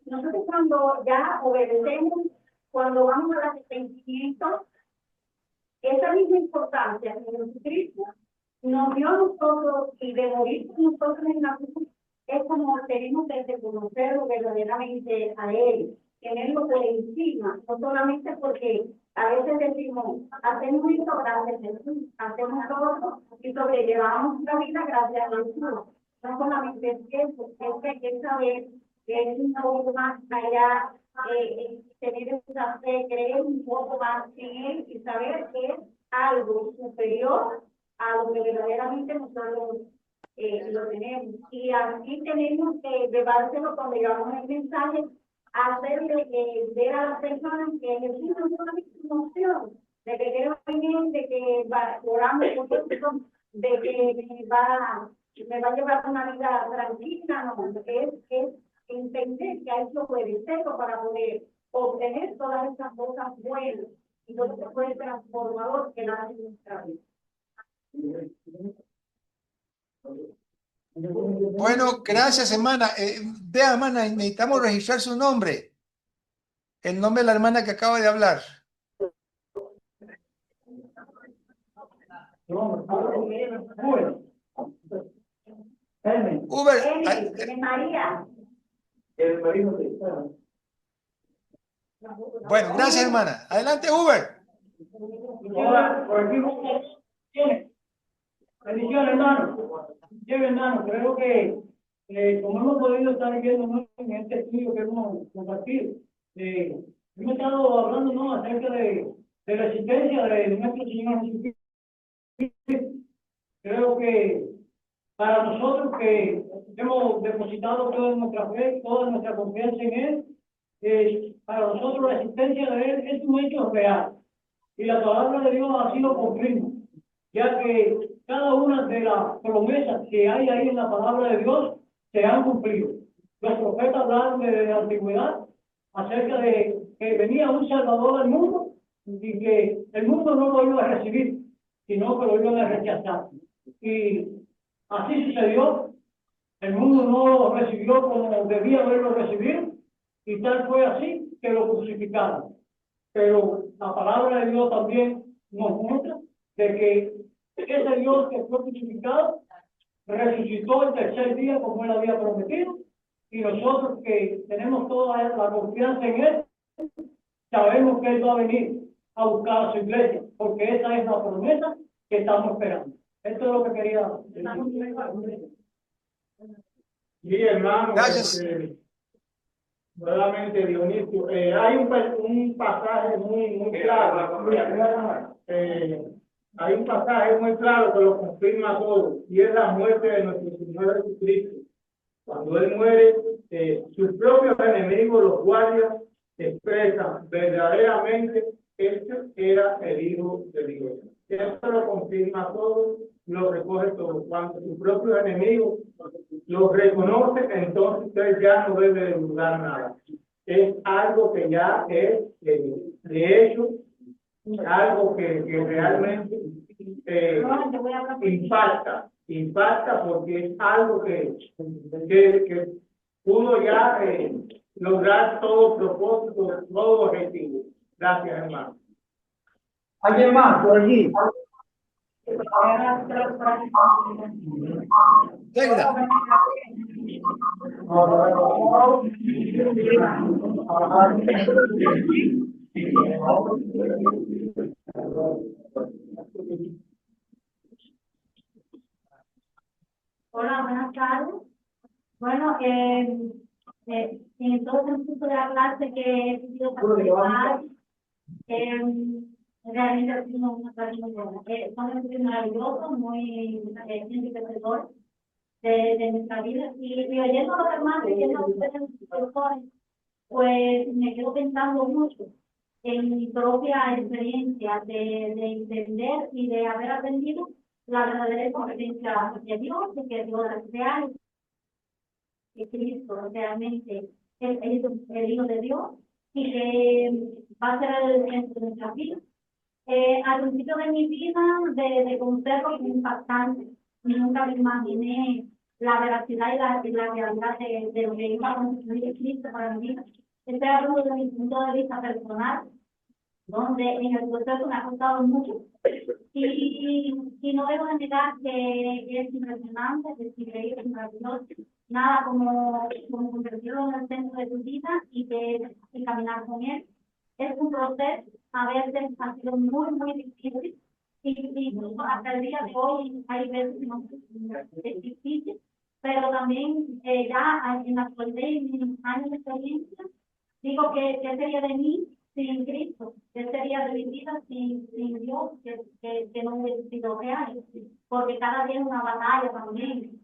nosotros cuando ya obedecemos, cuando vamos al arrepentimiento, esa misma importancia en Jesucristo nos dio a nosotros y de morir con nosotros en la cruz, es como tenemos que reconocerlo verdaderamente a Él, tenerlo por encima, no solamente porque a veces decimos, hacemos esto gracias a Jesús, hacemos todo y sobrellevamos la vida gracias a Jesús. No solamente es eso, es que hay que saber que es un poco más allá, tener esa fe, creer un poco más en Él y saber que es algo superior a lo que verdaderamente nosotros lo tenemos. Y así tenemos que llevárselo cuando llevamos el mensaje, hacerle ver a las personas que Jesús no es solamente una opción, de que creo en Él, de que oramos por esto, de que me va a llevar una vida tranquila, no, es entender que hay que obedecerlo para poder obtener todas esas cosas buenas y todo eso fue transformador que la hace en nuestra vida. Bueno, gracias, hermana. Vea, hermana, necesitamos registrar su nombre. El nombre de la hermana que acaba de hablar. Uber. María. Bueno, gracias, hermana. Adelante, Uber. Hola, por aquí. Bendiciones, hermano. Bien, hermano, creo que como hemos podido estar viendo en este estudio que hemos compartido, hemos estado hablando, ¿no?, acerca de la existencia de nuestro Señor Jesucristo. Creo que para nosotros que hemos depositado toda nuestra fe, toda nuestra confianza en Él, para nosotros la existencia de Él es un hecho real. Y la palabra de Dios así lo confirma, ya que cada una de las promesas que hay ahí en la palabra de Dios se han cumplido. Los profetas hablaron de la antigüedad acerca de que venía un Salvador al mundo y que el mundo no lo iba a recibir, sino que lo iba a rechazar. Y así sucedió. El mundo no lo recibió como debía haberlo recibido y tal fue así que lo crucificaron. Pero la palabra de Dios también nos muestra de que ese Dios que fue crucificado resucitó el tercer día como Él había prometido, y nosotros que tenemos toda la confianza en Él, sabemos que Él va a venir a buscar a su iglesia, porque esa es la promesa que estamos esperando. Esto es lo que quería decir. Sí, hermano. Gracias. Nuevamente, Dionisio, hay un pasaje muy claro. Hay un pasaje muy claro que lo confirma todo, y es la muerte de nuestro Señor Jesucristo. Cuando Él muere, sus propios enemigos, los guardias, expresan verdaderamente que este era el Hijo de Dios. Esto lo confirma todo, lo recoge todo. Cuando sus propios enemigos lo reconocen, entonces usted ya no debe de dudar nada. Es algo que ya es, de hecho, algo que realmente impacta porque es algo que pudo ya lograr todo propósito, todo objetivo. Gracias, hermano. ¿Alguien más por allí? Venga. Hola, buenas tardes. Bueno, entonces el curso de la clase que he podido participar, realmente ha sido una clase muy buena. Son estudios maravillosos, muy enriquecedores de nuestra vida. Y oyendo a los hermanos, oyendo a ustedes, profesores, pues me quedo pensando mucho en mi propia experiencia de entender y de haber aprendido la verdadera competencia de Dios, de que Dios es real, que Cristo realmente es el Hijo de Dios y que va a ser el centro de nuestra vida. Al principio de mi vida, de conocerlo, fue impactante. Nunca me imaginé la veracidad y la realidad de lo que iba a constituir Cristo para mi vida. Estoy hablando de mi punto de vista personal, donde en el proceso me ha costado mucho Y no debo de negar que es impresionante, es increíble, es maravilloso. Nada como convertirlo en el centro de tu vida y caminar con él. Es un proceso, a veces ha sido muy, muy difícil. Y hasta el día de hoy hay veces que no es difícil, pero también ya en la actualidad, en mis años de experiencia, digo que sería de mí sin Cristo, que sería de mi vida sin Dios, que no hubiese sido real, porque cada día es una batalla también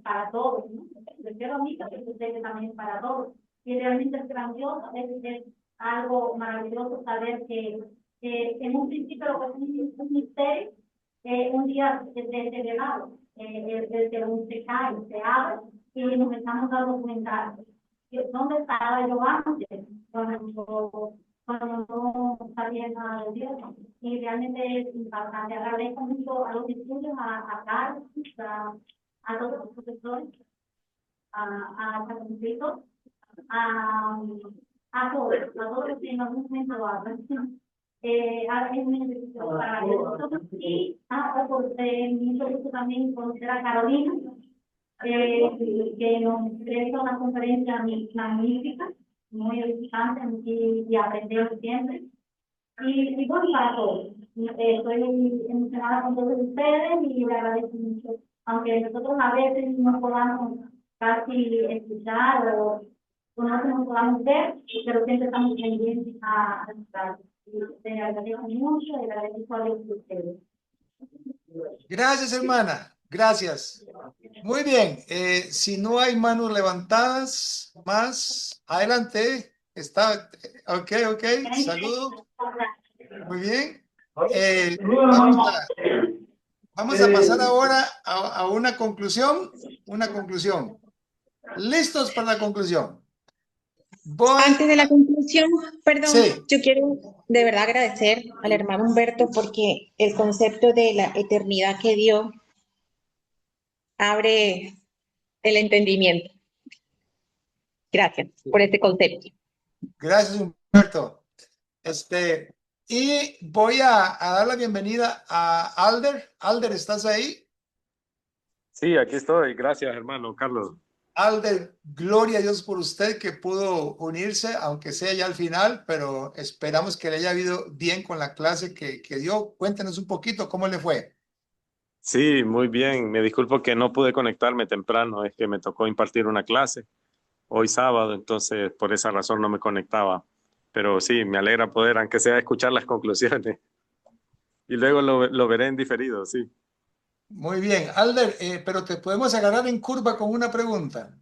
para todos, ¿no? Yo quiero a mí, pero usted también para todos. Y realmente es grandioso, es algo maravilloso saber que en un principio lo que es un misterio, un día se revelado, se cae, se abre, y nos estamos dando cuenta dónde estaba yo antes, cuando no sabía nada de Dios. Y realmente es impactante. Agradezco mucho a los estudios, a Carlos, a todos los profesores, a Francisco, a todos los que en algún momento lo hablan. Es muy necesario para nosotros. Y mucho gusto también conocer a Carolina, que nos realizó una conferencia magnífica, muy edificante, y aprender siempre. Y bueno, para todos. Estoy emocionada con todos ustedes y le agradezco mucho. Aunque nosotros a veces no podamos casi escuchar o no nos podamos ver, pero siempre estamos pendientes a estar. Le agradezco mucho y le agradezco a ustedes. Gracias, hermana. Gracias. Muy bien. Si no hay manos levantadas más, adelante. Está, ok. Saludo. Muy bien. Vamos a pasar ahora a una conclusión. ¿Listos para la conclusión? Antes de la conclusión, perdón, sí. Yo quiero de verdad agradecer al hermano Humberto porque el concepto de la eternidad que dio abre el entendimiento. Gracias por este concepto. Gracias, Humberto. Y voy a dar la bienvenida a Alder. Alder, ¿estás ahí? Sí, aquí estoy. Gracias, hermano Carlos. Alder, gloria a Dios por usted que pudo unirse, aunque sea ya al final, pero esperamos que le haya ido bien con la clase que dio. Cuéntenos un poquito cómo le fue. Sí, muy bien. Me disculpo que no pude conectarme temprano. Es que me tocó impartir una clase hoy sábado, entonces por esa razón no me conectaba. Pero sí, me alegra poder, aunque sea, escuchar las conclusiones. Y luego lo veré en diferido, sí. Muy bien, Alder, pero te podemos agarrar en curva con una pregunta.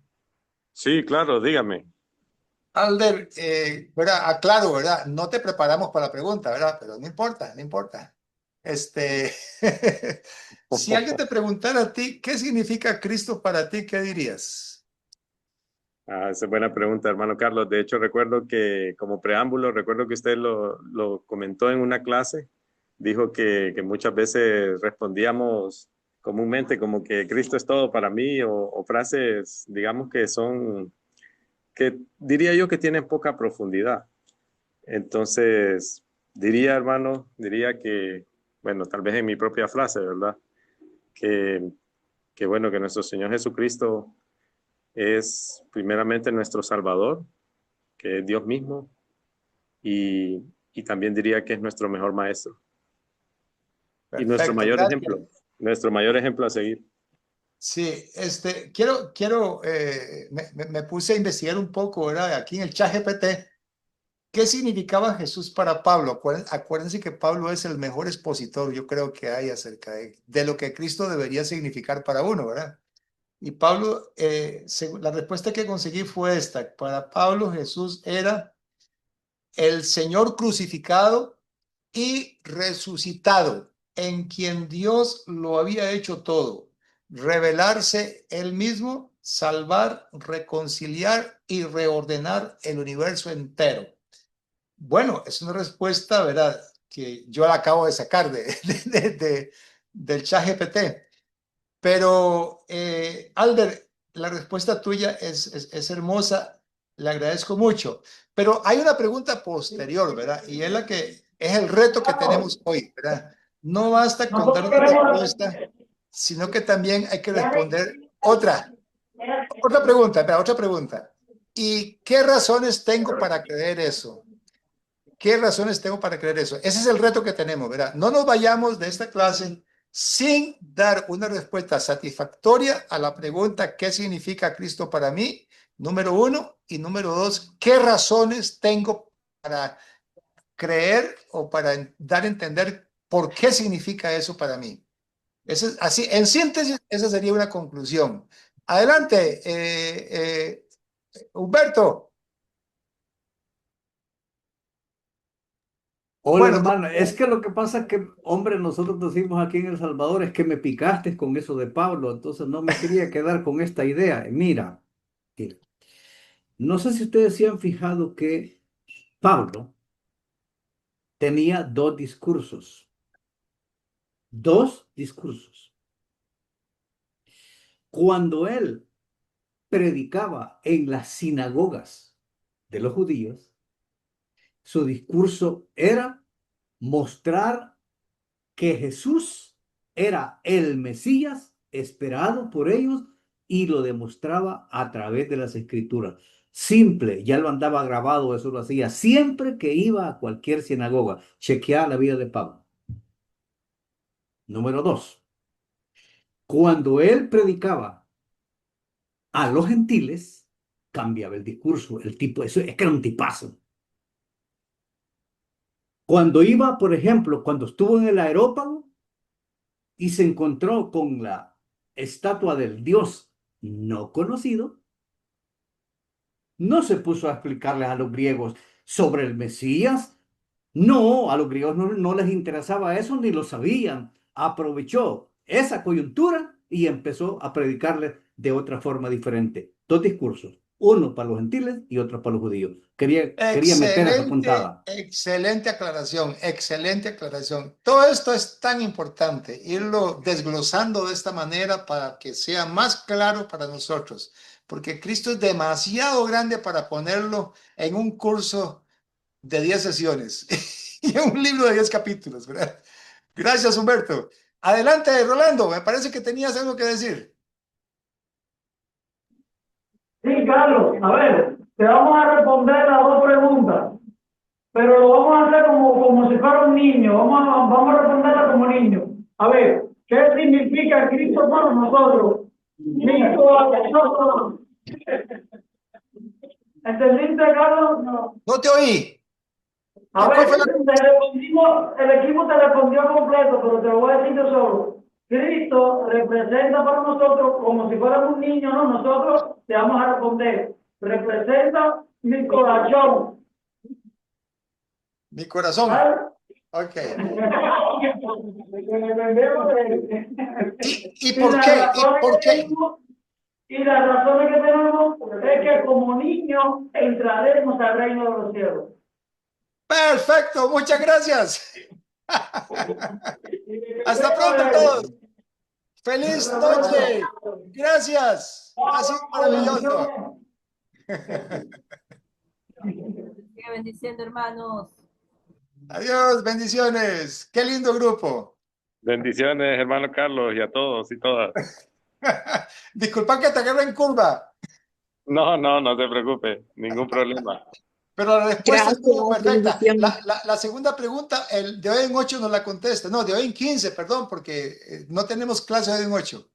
Sí, claro, dígame. Alder, ¿verdad? Aclaro, ¿verdad? No te preparamos para la pregunta, ¿verdad? Pero no importa. Si alguien te preguntara a ti, ¿qué significa Cristo para ti? ¿Qué dirías? Esa es buena pregunta, hermano Carlos. De hecho, recuerdo que como preámbulo, recuerdo que usted lo comentó en una clase. Dijo que muchas veces respondíamos comúnmente como que Cristo es todo para mí o frases, digamos, que diría yo que tienen poca profundidad. Entonces, hermano, que, bueno, tal vez en mi propia frase, ¿verdad? Que bueno, que nuestro Señor Jesucristo es primeramente nuestro Salvador, que es Dios mismo, y también diría que es nuestro mejor maestro. Perfecto, y nuestro mayor gracias. ejemplo a seguir. Sí, me puse a investigar un poco, ¿verdad? Aquí en el ChatGPT, ¿qué significaba Jesús para Pablo? Acuérdense que Pablo es el mejor expositor, yo creo que hay acerca de lo que Cristo debería significar para uno, ¿verdad? Y Pablo, la respuesta que conseguí fue esta. Para Pablo, Jesús era el Señor crucificado y resucitado, en quien Dios lo había hecho todo. Revelarse él mismo, salvar, reconciliar y reordenar el universo entero. Bueno, es una respuesta, ¿verdad?, que yo la acabo de sacar del ChatGPT. Pero, Alder, la respuesta tuya es hermosa, le agradezco mucho. Pero hay una pregunta posterior, ¿verdad? Y es la que es el reto que tenemos hoy, ¿verdad? no basta con dar una respuesta, sino que también hay que responder otra pregunta, espera, otra pregunta. ¿Y qué razones tengo para creer eso? ¿Qué razones tengo para creer eso? Ese es el reto que tenemos, ¿verdad? No nos vayamos de esta clase sin dar una respuesta satisfactoria a la pregunta ¿qué significa Cristo para mí? Número 1. Y número 2, ¿qué razones tengo para creer o para dar a entender por qué significa eso para mí? Eso es así, en síntesis, esa sería una conclusión. Adelante, Humberto. Hola, hermano. Es que lo que pasa es que, hombre, nosotros decimos aquí en El Salvador es que me picaste con eso de Pablo, entonces no me quería quedar con esta idea. Mira, no sé si ustedes se han fijado que Pablo tenía dos discursos. Dos discursos. Cuando él predicaba en las sinagogas de los judíos, su discurso era mostrar que Jesús era el Mesías esperado por ellos y lo demostraba a través de las escrituras. Simple, ya lo andaba grabado, eso lo hacía siempre que iba a cualquier sinagoga. Chequear la vida de Pablo. Número 2. Cuando él predicaba a los gentiles, cambiaba el discurso. El tipo, eso es que era un tipazo. Cuando iba, por ejemplo, cuando estuvo en el Areópago y se encontró con la estatua del Dios no conocido, no se puso a explicarles a los griegos sobre el Mesías. No, a los griegos no les interesaba eso ni lo sabían. Aprovechó esa coyuntura y empezó a predicarles de otra forma diferente. Dos discursos, uno para los gentiles y otro para los judíos. Quería meter esa puntada. Excelente aclaración, excelente aclaración. Todo esto es tan importante, irlo desglosando de esta manera para que sea más claro para nosotros, porque Cristo es demasiado grande para ponerlo en un curso de 10 sesiones y en un libro de 10 capítulos, ¿verdad? Gracias, Humberto. Adelante, Rolando, me parece que tenías algo que decir. Sí, Carlos, a ver, te vamos a responder las dos preguntas, pero lo vamos a hacer como si fuera un niño, vamos a responderla como niño. A ver, ¿qué significa Cristo para nosotros? ¿Entendiste, Carlos? No te oí. A ver, el equipo te respondió completo, pero te lo voy a decir yo solo. Cristo representa para nosotros como si fuéramos un niño, ¿no? Nosotros te vamos a responder. Representa mi corazón. Mi corazón. ¿Vale? Ok. ¿Y por qué? ¿Y por qué? Y la razón que tenemos es que como niños entraremos al reino de los cielos. Perfecto, muchas gracias. Hasta pronto todos. Feliz noche. Gracias. Ha sido maravilloso. Sigue bendiciendo, hermanos. Adiós, bendiciones. Qué lindo grupo. Bendiciones, hermano Carlos, y a todos y todas. Disculpa que te agarre en curva. No se preocupe, ningún problema. Pero la respuesta estuvo perfecta. La segunda pregunta, el de hoy en 8 nos la contesta. No, de hoy en 15, perdón, porque no tenemos clase de hoy en 8.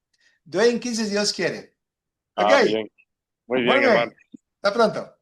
De hoy en 15, si Dios quiere. Ok. Bien. Muy bien, Bueno, hermano. hasta pronto.